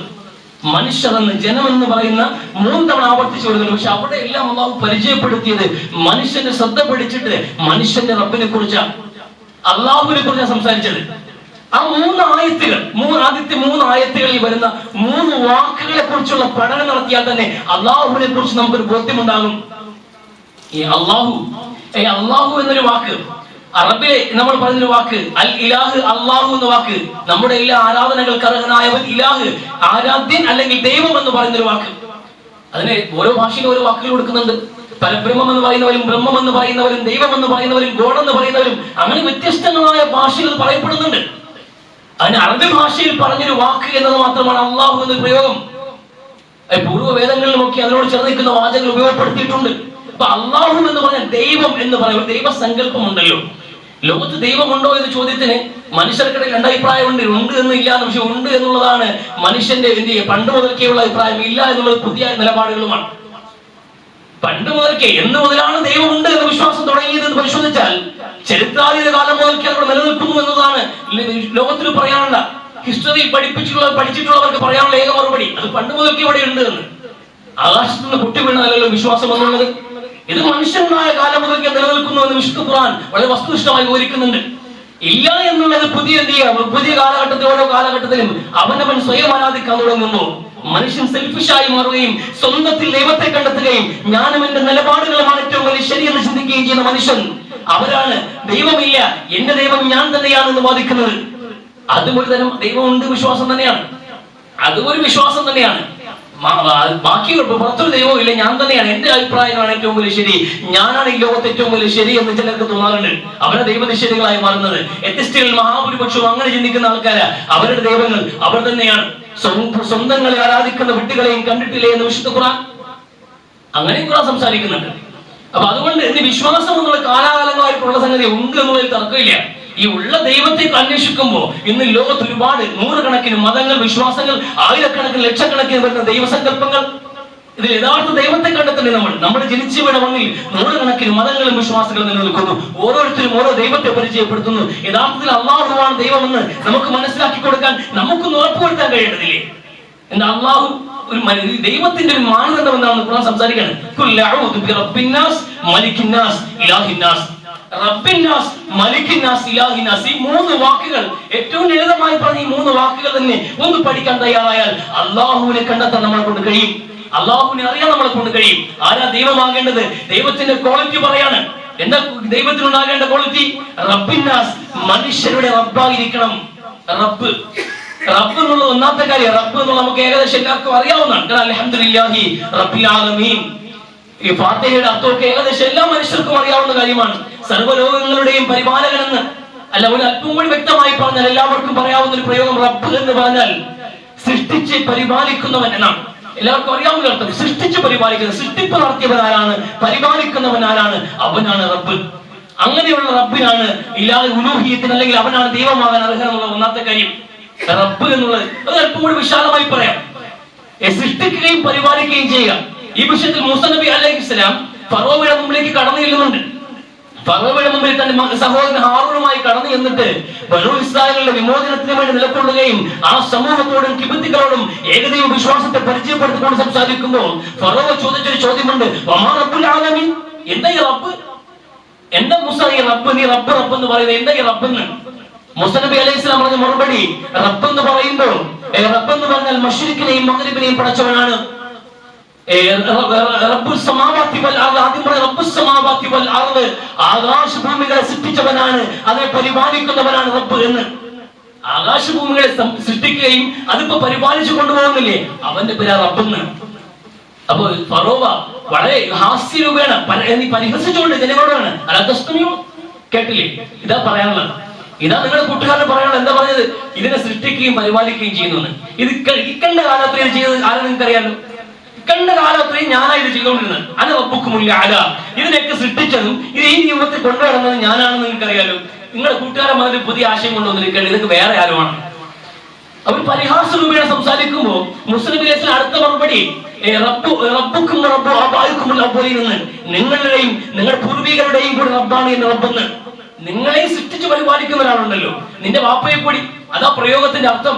മനുഷ്യർ എന്ന്, ജനം എന്ന് പറയുന്ന 3 തവണ ആവർത്തിച്ചു വരുന്നുണ്ട്. പക്ഷെ അവിടെ എല്ലാം അള്ളാഹു പരിചയപ്പെടുത്തിയത് മനുഷ്യന്റെ ശ്രദ്ധ പിടിച്ചിട്ട് മനുഷ്യന്റെ റബ്ബിനെ കുറിച്ചാണ്, അള്ളാഹുവിനെ കുറിച്ചാണ് സംസാരിച്ചത്. ആ 3 ആയത്തുകൾ, ആദ്യത്തെ 3 ആയത്തുകളിൽ വരുന്ന 3 വാക്കുകളെ കുറിച്ചുള്ള പഠനം നടത്തിയാൽ തന്നെ അള്ളാഹുവിനെ കുറിച്ച് നമുക്കൊരു ബോധ്യമുണ്ടാകും. ഈ അള്ളാഹു എന്നൊരു വാക്ക് അറബിലെ നമ്മൾ പറഞ്ഞൊരു വാക്ക്, അൽ ഇലാഹ്, അള്ളാഹു എന്ന വാക്ക്. നമ്മുടെ എല്ലാ ആരാധനകൾക്ക് അർഹനായവൻ ഇലാഹ്, ആരാധ്യൻ അല്ലെങ്കിൽ ദൈവം എന്ന് പറയുന്നൊരു വാക്ക്. അതിന് ഓരോ ഭാഷയിലും ഓരോ വാക്കുകൾ കൊടുക്കുന്നുണ്ട്. പരബ്രഹ്മം എന്ന് പറയുന്നവരും, ബ്രഹ്മം എന്ന് പറയുന്നവരും, ദൈവം എന്ന് പറയുന്നവരും, ഗോഡ് എന്ന് പറയുന്നവരും, അങ്ങനെ വ്യത്യസ്തങ്ങളായ ഭാഷകൾ പറയപ്പെടുന്നുണ്ട്. അതിന് അറബി ഭാഷയിൽ പറഞ്ഞൊരു വാക്ക് എന്നത് മാത്രമാണ് അള്ളാഹു എന്ന പ്രയോഗം. പൂർവ്വ വേദങ്ങളിലുമൊക്കെ അതിനോട് ചേർന്ന് നിൽക്കുന്ന വാചകങ്ങൾ ഉപയോഗപ്പെടുത്തിയിട്ടുണ്ട്. അപ്പൊ അള്ളാഹു എന്ന് പറഞ്ഞാൽ ദൈവം എന്ന് പറയുന്നത് ദൈവസങ്കല്പം ഉണ്ടല്ലോ. ലോകത്ത് ദൈവമുണ്ടോ എന്ന ചോദ്യത്തിന് മനുഷ്യർക്കിടയിൽ 2 അഭിപ്രായമുണ്ട്. ഉണ്ട് എന്ന് ഇല്ല. പക്ഷെ ഉണ്ട് എന്നുള്ളതാണ് മനുഷ്യന്റെ പണ്ട് മുതൽക്കേയുള്ള അഭിപ്രായം. ഇല്ല എന്നുള്ളത് പുതിയ നിലപാടുകളുമാണ്. പണ്ട് മുതൽക്കേ, എന്ന് മുതലാണ് ദൈവമുണ്ട് എന്ന വിശ്വാസം തുടങ്ങിയതെന്ന് പരിശോധിച്ചാൽ ചരിത്രാതീത കാലം മുതൽക്കേ അവിടെ നിലനിൽക്കുന്നു എന്നതാണ് ലോകത്തിൽ പറയാനുള്ള, ഹിസ്റ്ററി പഠിച്ചിട്ടുള്ളവർക്ക് പറയാനുള്ള ഏക മറുപടി. അത് പണ്ട് മുതൽക്കേ ഇവിടെ ഉണ്ട് എന്ന്. ആകാശത്ത് നിന്ന് പൊട്ടി വീണതല്ലോ വിശ്വാസം എന്നുള്ളത്. ഇത് മനുഷ്യനായ കാലം മുതൽക്കേ നിലനിൽക്കുന്നു എന്ന് വിശുദ്ധ ഖുർആൻ വളരെ വസ്തുനിഷ്ഠമായി വിവരിക്കുന്നുണ്ട്. ഇല്ല എന്നുള്ളത് പുതിയ കാലഘട്ടത്തിൽ, ഓരോ കാലഘട്ടത്തിലും അവനവൻ സ്വയം ആരാധിക്കാൻ തുടങ്ങുമ്പോൾ മനുഷ്യൻ സെൽഫിഷായി മാറുകയും സ്വന്തത്തിൽ ദൈവത്തെ കണ്ടെത്തുകയും ഞാനും എന്റെ നിലപാടുകളുമാണ് ഏറ്റവും വലിയ ശരിയെന്ന് ചിന്തിക്കുകയും ചെയ്യുന്ന മനുഷ്യൻ, അവരാണ് ദൈവമില്ല, എന്റെ ദൈവം ഞാൻ തന്നെയാണെന്ന് വാദിക്കുന്നത്. അതും ഒരു തരം ദൈവമുണ്ട് വിശ്വാസം തന്നെയാണ്. അതും ഒരു വിശ്വാസം തന്നെയാണ്. ബാക്കി പുറത്തൊരു ദൈവവും ഇല്ല, ഞാൻ തന്നെയാണ്, എന്റെ അഭിപ്രായമാണ് ഏറ്റവും വലിയ ശരി, ഞാനാണ് ഈ ലോകത്ത് ഏറ്റവും വലിയ ശരി എന്ന് ചിലർക്ക് തോന്നാറുണ്ട്. അവരെ ദൈവനിഷേധികളായി മാറുന്നത് എത്തിസ്റ്റുകൾ മഹാഭൂരിപക്ഷവും അങ്ങനെ ചിന്തിക്കുന്ന ആൾക്കാരാ. അവരുടെ ദൈവങ്ങൾ അവർ തന്നെയാണ്. സ്വന്തങ്ങളെ ആരാധിക്കുന്ന വിട്ടുകളെയും കണ്ടിട്ടില്ലേ എന്ന് വിശുദ്ധ ഖുർആൻ അങ്ങനെയും ഖുർആൻ സംസാരിക്കുന്നുണ്ട്. അപ്പൊ അതുകൊണ്ട് ഇന്ന് വിശ്വാസം എന്നുള്ള കാലാകാലങ്ങളായിട്ടുള്ള സംഗതി ഉണ്ട് എന്നുള്ളതിൽ തർക്കമില്ല. ഈ ഉള്ള ദൈവത്തെ അന്വേഷിക്കുമ്പോൾ ഇന്ന് ലോകത്ത് ഒരുപാട് 100 കണക്കിന് മതങ്ങൾ, വിശ്വാസങ്ങൾ, 1000 കണക്കിന്, ലക്ഷക്കണക്കിന് വരുന്ന ദൈവസങ്കല്പങ്ങൾ, ഇതിൽ യഥാർത്ഥ ദൈവത്തെ കണ്ടെത്തണേ. നമ്മൾ ജനിച്ചു വീണ മണ്ണിൽ നൂറുകണക്കിന് മതങ്ങളും വിശ്വാസങ്ങളും നിലനിൽക്കുന്നു. ഓരോരുത്തരും ഓരോ ദൈവത്തെ പരിചയപ്പെടുത്തുന്നു. യഥാർത്ഥത്തിൽ അള്ളാഹുവാണ് ദൈവമെന്ന് നമുക്ക് മനസ്സിലാക്കി കൊടുക്കാൻ നമുക്കൊന്ന് ഉറപ്പുവരുത്താൻ കഴിയേണ്ടതില്ലേ? എന്താ അള്ളാഹു ഒരു ദൈവത്തിന്റെ ഒരു മാനദണ്ഡം എന്താണെന്ന് ഖുർആൻ സംസാരിക്കുകയാണ്. ഈ മൂന്ന് വാക്കുകൾ ഏറ്റവും ലളിതമായി പറഞ്ഞ ഈ മൂന്ന് വാക്കുകൾ തന്നെ ഒന്ന് പഠിക്കാൻ തയ്യാറായാൽ അള്ളാഹുവിനെ കണ്ടെത്താൻ നമ്മളെ കൊണ്ട് കഴിയും. അള്ളാഹുവിനെ അറിയാൻ നമ്മളെ കൊണ്ട് കഴിയും. ആരാ ദൈവമാകേണ്ടത്? ദൈവത്തിന്റെ ക്വാളിറ്റി പറയാണ്. എന്താ ദൈവത്തിനുണ്ടാകേണ്ട ക്വാളിറ്റി? റബ്ബിന്നാസ്, മനുഷ്യരുടെ റബ്ബായിരിക്കണം. റബ്ബ് എന്നുള്ള ഒന്നാമത്തെ കാര്യം. റബ്ബ് എന്നുള്ള നമുക്ക് ഏകദേശം എല്ലാവർക്കും അറിയാവുന്നതാണ്. അൽഹംദുലില്ലാഹി റബ്ബിൽ ആലമീൻ, ഈ ഫാത്തിഹയുടെ അർത്ഥമൊക്കെ ഏകദേശം എല്ലാ മനുഷ്യർക്കും അറിയാവുന്ന കാര്യമാണ്. സർവ്വലോകങ്ങളുടെയും പരിപാലകനെന്ന് അല്ല, ഒരു അല്പം കൂടി വ്യക്തമായി പറഞ്ഞാൽ എല്ലാവർക്കും പറയാവുന്ന ഒരു പ്രയോഗം റബ്ബ് എന്ന് പറഞ്ഞാൽ സൃഷ്ടിച്ച് പരിപാലിക്കുന്നവൻ എന്നാണ്. എല്ലാവർക്കും അറിയാവുന്ന അർത്ഥം. സൃഷ്ടിച്ച് പരിപാലിക്കുന്നത്, സൃഷ്ടിപ്പ് നടത്തിയവൻ ആരാണ്, പരിപാലിക്കുന്നവൻ ആരാണ്? അവനാണ് റബ്ബ്. അങ്ങനെയുള്ള റബ്ബിനാണ് ഇല്ലാതെ ഉലൂഹിയത്തിന് അല്ലെങ്കിൽ അവനാണ് ദൈവമാകാൻ അർഹനെന്നുള്ള ഒന്നാമത്തെ കാര്യം. റബ്ബ് എന്നുള്ളത് അത് അല്പം കൂടി വിശാലമായി പറയാം. സൃഷ്ടിക്കുകയും പരിപാലിക്കുകയും ചെയ്യുക. ഈ വിഷയത്തിൽ മൂസാ നബി അലൈഹിസ്സലാം ഫറോവയുടെ മുമ്പിലേക്ക് കടന്നു ചെല്ലുന്നുണ്ട്. ഫറോവയുടെ മുമ്പിൽ തന്റെ സഹോദരൻ ഹാറൂനുമായി കടന്നു ചെന്നിട്ട് ബനൂ ഇസ്രായേലിന്റെ വിമോചനത്തിന് വേണ്ടി നിലകൊള്ളുകയും ആ സമൂഹത്തോടും കിബിത്തികളോടും ഏകദൈവ വിശ്വാസത്തെ പരിചയപ്പെടുത്തിക്കൊണ്ട് സംസാരിക്കുമ്പോൾ ഫറോവ ചോദിച്ചൊരു ചോദ്യമുണ്ട്. വമാ റബ്ബുൽ ആലമീൻ, എന്താ ഈ റബ്ബ്? എന്താ മൂസ ഈ റബ്ബ്? നീ റബ്ബ് എന്ന് പറയുന്നത് എന്താ ഈ റബ്ബെന്ന്? മൂസാ നബി അലൈഹിസ്സലാം പറഞ്ഞ മറുപടി, റബ്ബ് എന്ന് പറയുമ്പോൾ റബ്ബ് എന്ന് പറഞ്ഞാൽ മശ്രിഖിനെയും മഗ്രിബിനെയും പടച്ചവനാണ്. ആകാശഭൂമികളെ സൃഷ്ടിച്ചവനാണ്, അതിനെ പരിപാലിക്കുന്നവനാണ് റബ്ബ് എന്ന്. ആകാശഭൂമികളെ സൃഷ്ടിക്കുകയും അതിപ്പോ പരിപാലിച്ചു കൊണ്ടുപോകുന്നില്ലേ, അവന്റെ പേരാ റബ്ബെന്ന്. അപ്പൊ ഫറോവ വളരെ ഹാസ്യരൂപേണ പരിഹസിച്ചുകൊണ്ട് ജനങ്ങളോടാണ് അലതസ്തുമിയും കേട്ടില്ലേ, ഇതാ പറയാനുള്ളത്. ഇതാ നിങ്ങളുടെ കൂട്ടുകാരൻ പറയാനുള്ളത്. എന്താ പറഞ്ഞത്? ഇതിനെ സൃഷ്ടിക്കുകയും പരിപാലിക്കുകയും ചെയ്യുന്നു. ഇത് ഇക്കണ്ട കാലത്രയും ചെയ്തത് ആരാ നിങ്ങൾക്ക് അറിയാലോ? ഇക്കണ്ട കാലത്രയും ഞാനാ ഇത് ചെയ്തുകൊണ്ടിരുന്നത്. അത് റബ്ബുക്കുമുൽ അഅ്ലാ. ഇതിനെയൊക്കെ സൃഷ്ടിച്ചതും ഇത് ഈ ജീവിതത്തിൽ കൊണ്ടുവരുന്നത് ഞാനാണെന്ന് നിങ്ങൾക്ക് അറിയാലോ. നിങ്ങളുടെ കൂട്ടുകാരൻ അതിൽ പുതിയ ആശയം കൊണ്ടുവന്നിരിക്കുകയാണ്, ഇതൊക്കെ വേറെ ആരുമാണ്. അവർ പരിഹാസ രൂപേണ സംസാരിക്കുമ്പോൾ മുസ്ലിം അടുത്ത മറുപടി നിങ്ങളുടെയും നിങ്ങളുടെ പൂർവികരുടെയും കൂടി റബ്ബാണ് എന്ന് റബ്ബെന്ന്. നിങ്ങളെ സൃഷ്ടിച്ച് പരിപാലിക്കുന്ന ഒരാളുണ്ടല്ലോ, നിന്റെ വാപ്പയെ കൂടി. അതാ പ്രയോഗത്തിന്റെ അർത്ഥം.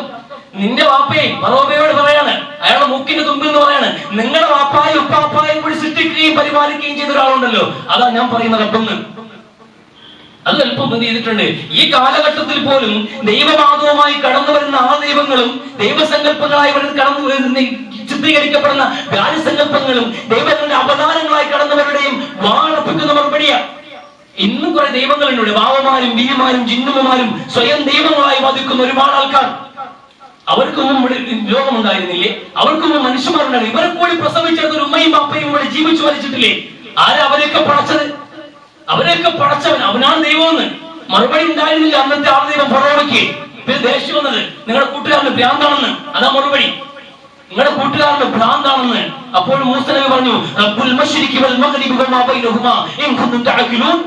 നിന്റെ വാപ്പയെ ഫറോവയോട് പറയാണ്, അയാളുടെ മൂക്കിന്റെ തുമ്പിൽ എന്ന് പറയാണ്, നിങ്ങളുടെ വാപ്പായും ഉപ്പാപ്പായും കൂടി സൃഷ്ടിക്കുകയും പരിപാലിക്കുകയും ചെയ്ത ഒരാളുണ്ടല്ലോ, അതാ ഞാൻ പറയുന്ന റബ്ബെന്ന്. അത് അല്പം എന്ത് ചെയ്തിട്ടുണ്ട്. ഈ കാലഘട്ടത്തിൽ പോലും ദൈവവാദവുമായി കടന്നു വരുന്ന ആ ദൈവങ്ങളും ദൈവസങ്കല്പങ്ങളായി കടന്നു ചിത്രീകരിക്കപ്പെടുന്ന വ്യാജസങ്കല്പങ്ങളും ദൈവങ്ങളുടെ അവതാരങ്ങളായി കടന്നവരുടെയും വാളപ്പിക്കുന്ന മറുപടിയാ. ഇന്നും കുറെ ദൈവങ്ങളുണ്ട്. വാവമാരും ബീമാരും ജിന്നുമാരും സ്വയം ദൈവങ്ങളായി വാദിക്കുന്ന ഒരുപാട് ആൾക്കാർ. അവർക്കൊന്നും ഇവിടെ ലോകമുണ്ടായിരുന്നില്ലേ? അവർക്കൊന്നും മനുഷ്യന്മാരുണ്ടായിരുന്നു. ഇവരെ കൂടി പ്രസവിച്ചെടുത്ത ഒരു ഉമ്മയും ബാപ്പയും ഇവിടെ ജീവിച്ചു വലിച്ചിട്ടില്ലേ? ആരാ അവരെയൊക്കെ പടച്ചത്? അവരെയൊക്കെ പടച്ചവൻ, അവനാണ് ദൈവമെന്ന് മറുപടി ഉണ്ടായിരുന്നില്ല അന്നത്തെ ആ ദൈവം ഫറോവയ്ക്ക്. പിന്നെ ദേഷ്യം വന്നത് നിങ്ങളുടെ കൂട്ടുകാരന് ഭ്രാന്താണെന്ന്. അതാ മറുപടി, നിങ്ങളുടെ കൂട്ടുകാരന് ഭ്രാന്താണെന്ന്. അപ്പോൾ മൂസാ നബി പറഞ്ഞു, റബ്ബുൽ മശ്രിഖി വൽ മഗ്രിബി വമാ ബൈനഹുമാ ഇൻ കുൻതും തഅഖിലൂൻ.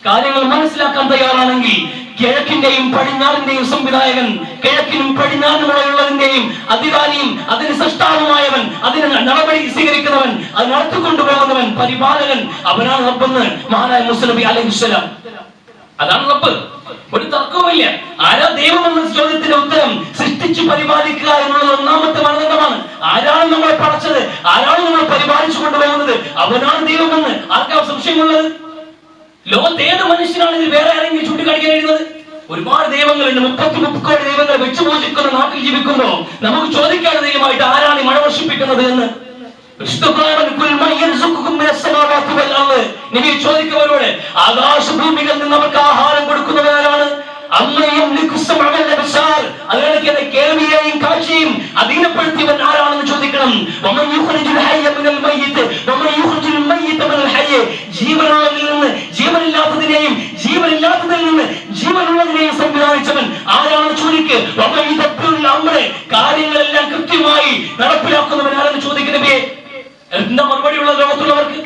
കാര്യങ്ങൾ മനസ്സിലാക്കാൻ തയ്യാറാണെങ്കിൽ കിഴക്കിന്റെയും പടിഞ്ഞാറിന്റെയും സംവിധായകൻ, കിഴക്കിനും പടിഞ്ഞാറുമുള്ളതിന്റെയും അധികാരിയും അതിന് സൃഷ്ടാവുമായവൻ, അതിന് നടപടി സ്വീകരിക്കുന്നവൻ, അത് നടത്തിക്കൊണ്ടുപോകുന്നവൻ, പരിപാലകൻ, അവനാണ് റബ്ബെന്ന് മഹാനായ മൂസാ നബി അലൈഹിസ്സലാം. അതാണ് റബ്ബ്. ഒരു തർക്കവുമില്ല. ആരാ ദൈവം എന്ന ചോദ്യത്തിന്റെ ഉത്തരം സൃഷ്ടിച്ചു പരിപാലിക്കുക എന്നുള്ളത് ഒന്നാമത്തെ മാനദണ്ഡമാണ്. ആരാണ് നമ്മളെ പടച്ചത്, ആരാണ് നമ്മളെ പരിപാലിച്ചു കൊണ്ടുപോകുന്നത്, അവനാണ് ദൈവമെന്ന് ആർക്കാ സംശയമുള്ളത്? ലോകത്ത് ഏത് മനുഷ്യനാണ് ഇതിൽ വേറെ ആരെങ്കിലും ചൂണ്ടിക്കാണിക്കാൻ കഴിയുന്നത്? ഒരുപാട് ദൈവങ്ങളുണ്ട്. 30 കോടി ദൈവങ്ങളെ വെച്ചു പൂജിക്കുന്ന നാട്ടിൽ ജീവിക്കുമ്പോ നമുക്ക് ചോദിക്കാതെ ദൈവമായിട്ട് ആരാണ് ഈ മഴ വർഷിപ്പിക്കുന്നത് എന്ന് ചോദിക്കുന്നവരോട് ആകാശഭൂമികളിൽ നിന്ന് അവർക്ക് ആഹാരം കൊടുക്കുന്നവരാണ്. കേൾവിയെയും കാഴ്ചയും അധീനപ്പെടുത്തിയവൻ ആരാണെന്ന് ചോദിക്കണം. ജീവനുള്ളതിൽ നിന്ന് ജീവനില്ലാത്തതിനെയും ജീവനില്ലാത്തതിൽ നിന്ന് ജീവനുള്ളതിനെയും സംവിധാനിച്ചവൻ ആരാണെന്ന് ചോദിക്ക്. കാര്യങ്ങളെല്ലാം കൃത്യമായി നടപ്പിലാക്കുന്നവൻ ആരെന്ന് ചോദിക്കുന്നവയെ എന്താ മറുപടിയുള്ള ലോകത്തുള്ളവർക്ക്?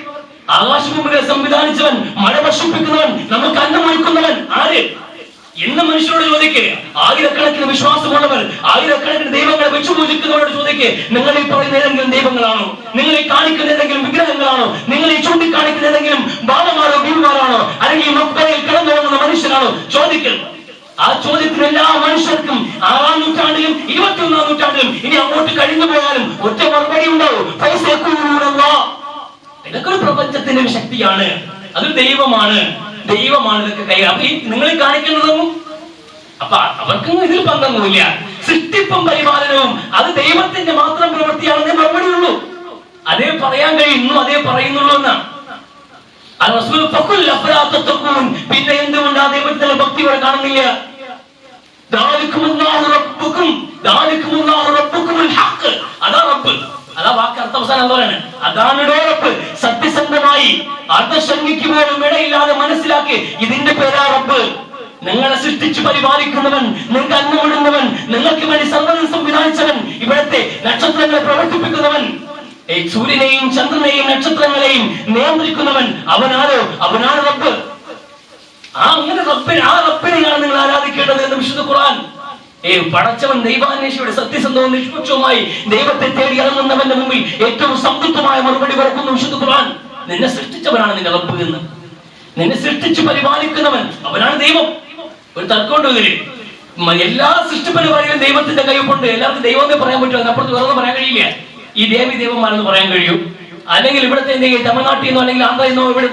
ആകാശഭൂമികളെ സംവിധാനിച്ചവൻ, മഴ വർഷിപ്പിക്കുന്നവൻ, നമുക്ക് അന്നം ഒരുക്കുന്നവൻ ആര്? എന്ന് മനുഷ്യരോട് ചോദിക്കുക. ആയിരക്കണക്കിന് വിശ്വാസമുള്ളവർ, ആയിരക്കണക്കിന് ദൈവങ്ങളെ വെച്ചു പൂജിക്കുന്നവരോട് ചോദിക്കുക, നിങ്ങൾ ഈ പറയുന്ന ഏതെങ്കിലും ദൈവങ്ങളാണോ? നിങ്ങൾ ഈ കാണിക്കുന്ന ഏതെങ്കിലും വിഗ്രഹങ്ങളാണോ? നിങ്ങൾ ഈ ചൂണ്ടിക്കാണിക്കുന്ന ഏതെങ്കിലും ബാബമാരോ ഭീമാരാണോ? അല്ലെങ്കിൽ മക്ബറയിൽ കിടന്നു പോകുന്ന മനുഷ്യനാണോ? ചോദിക്കുന്നു. ആ ചോദ്യത്തിന് എല്ലാ മനുഷ്യർക്കും 6-ാം നൂറ്റാണ്ടിലും 21-ാം നൂറ്റാണ്ടിലും ഇനി അങ്ങോട്ട് കഴിഞ്ഞു പോയാലും ഒറ്റ മറുപടി ഉണ്ടാവും. ഇതൊക്കെ ഒരു പ്രപഞ്ചത്തിന്റെ ഒരു ശക്തിയാണ്, അതൊരു ദൈവമാണ്, ദൈവമാണ് ഇതൊക്കെ കൈ. അപ്പൊ ഈ നിങ്ങൾ കാണിക്കുന്നതൊന്നും അപ്പൊ അവർക്കൊന്നും ഇതിൽ പങ്കൊന്നുമില്ല. സൃഷ്ടിപ്പും പരിപാലനവും അത് ദൈവത്തിന്റെ മാത്രം പ്രവൃത്തിയാണെന്നേ മറുപടി ഉള്ളൂ. അതേ പറയാൻ കഴിയും, ഇന്നും അതേ പറയുന്നുള്ളൂ എന്നാണ്. പിന്നെ എന്തുകൊണ്ട് ആ ദൈവത്തിലുള്ള ഭക്തിയോടെ കാണുന്നില്ല? അതാ റബ്ബ്, അതാ വാക്ക് അർത്ഥവസാനം എന്താ പറയുന്നത്? അതാണ് റബ്ബ്. സത്യസന്ധമായി അർദ്ധശങ്കിക്ക് പോലും ഇടയില്ലാതെ മനസ്സിലാക്കി ഇതിന്റെ പേരാ റബ്ബ്. നിങ്ങളെ സൃഷ്ടിച്ചു പരിപാലിക്കുന്നവൻ, നിങ്ങൾക്ക് അന്നമിടുന്നവൻ, നിങ്ങൾക്ക് വേണ്ടി സമ്പദം സംവിധാനിച്ചവൻ, ഇവിടത്തെ നക്ഷത്രങ്ങളെ പ്രവർത്തിപ്പിക്കുന്നവൻ, സൂര്യനെയും ചന്ദ്രനെയും നക്ഷത്രങ്ങളെയും നിയന്ത്രിക്കുന്നവൻ, അവനാരോ? അവനാണ് റബ്ബ്. അങ്ങനെ റബ്ബിനെയാണ് നിങ്ങൾ ആരാധിക്കേണ്ടത് എന്ന് വിശുദ്ധ ഖുർആൻ. പടച്ചവൻ ദൈവാന്വേഷിയുടെ സത്യസന്ധവും നിഷ്പക്ഷവുമായി ദൈവത്തെ തേടി ഇറങ്ങുന്നവന്റെ മുമ്പിൽ ഏറ്റവും സംതൃപ്തമായ മറുപടി പറക്കുന്നു വിശുദ്ധ ഖുർആൻ. നിന്നെ സൃഷ്ടിച്ചവനാണ് നിന്റെ റബ്ബ് എന്ന്. നിന്നെ സൃഷ്ടിച്ചു പരിപാലിക്കുന്നവൻ അവനാണ് ദൈവം. ഒരു തർക്കമുണ്ടോ ഇതില്? എല്ലാ സൃഷ്ടിപ്പരിപാടികളും ദൈവത്തിന്റെ കൈവപ്പുണ്ട്. എല്ലാവർക്കും ദൈവമേ പറയാൻ പറ്റുമോ? അതിനപ്പുറത്ത് വേറെ പറയാൻ കഴിയില്ല. ഈ ദേവി ദേവന്മാരെന്ന് പറയാൻ കഴിയും. അല്ലെങ്കിൽ ഇവിടുത്തെ എന്തെങ്കിലും തമിഴ്നാട്ടിൽ നിന്നോ അല്ലെങ്കിൽ ആന്ധ്രയിൽ നിന്നോ ഇവിടെ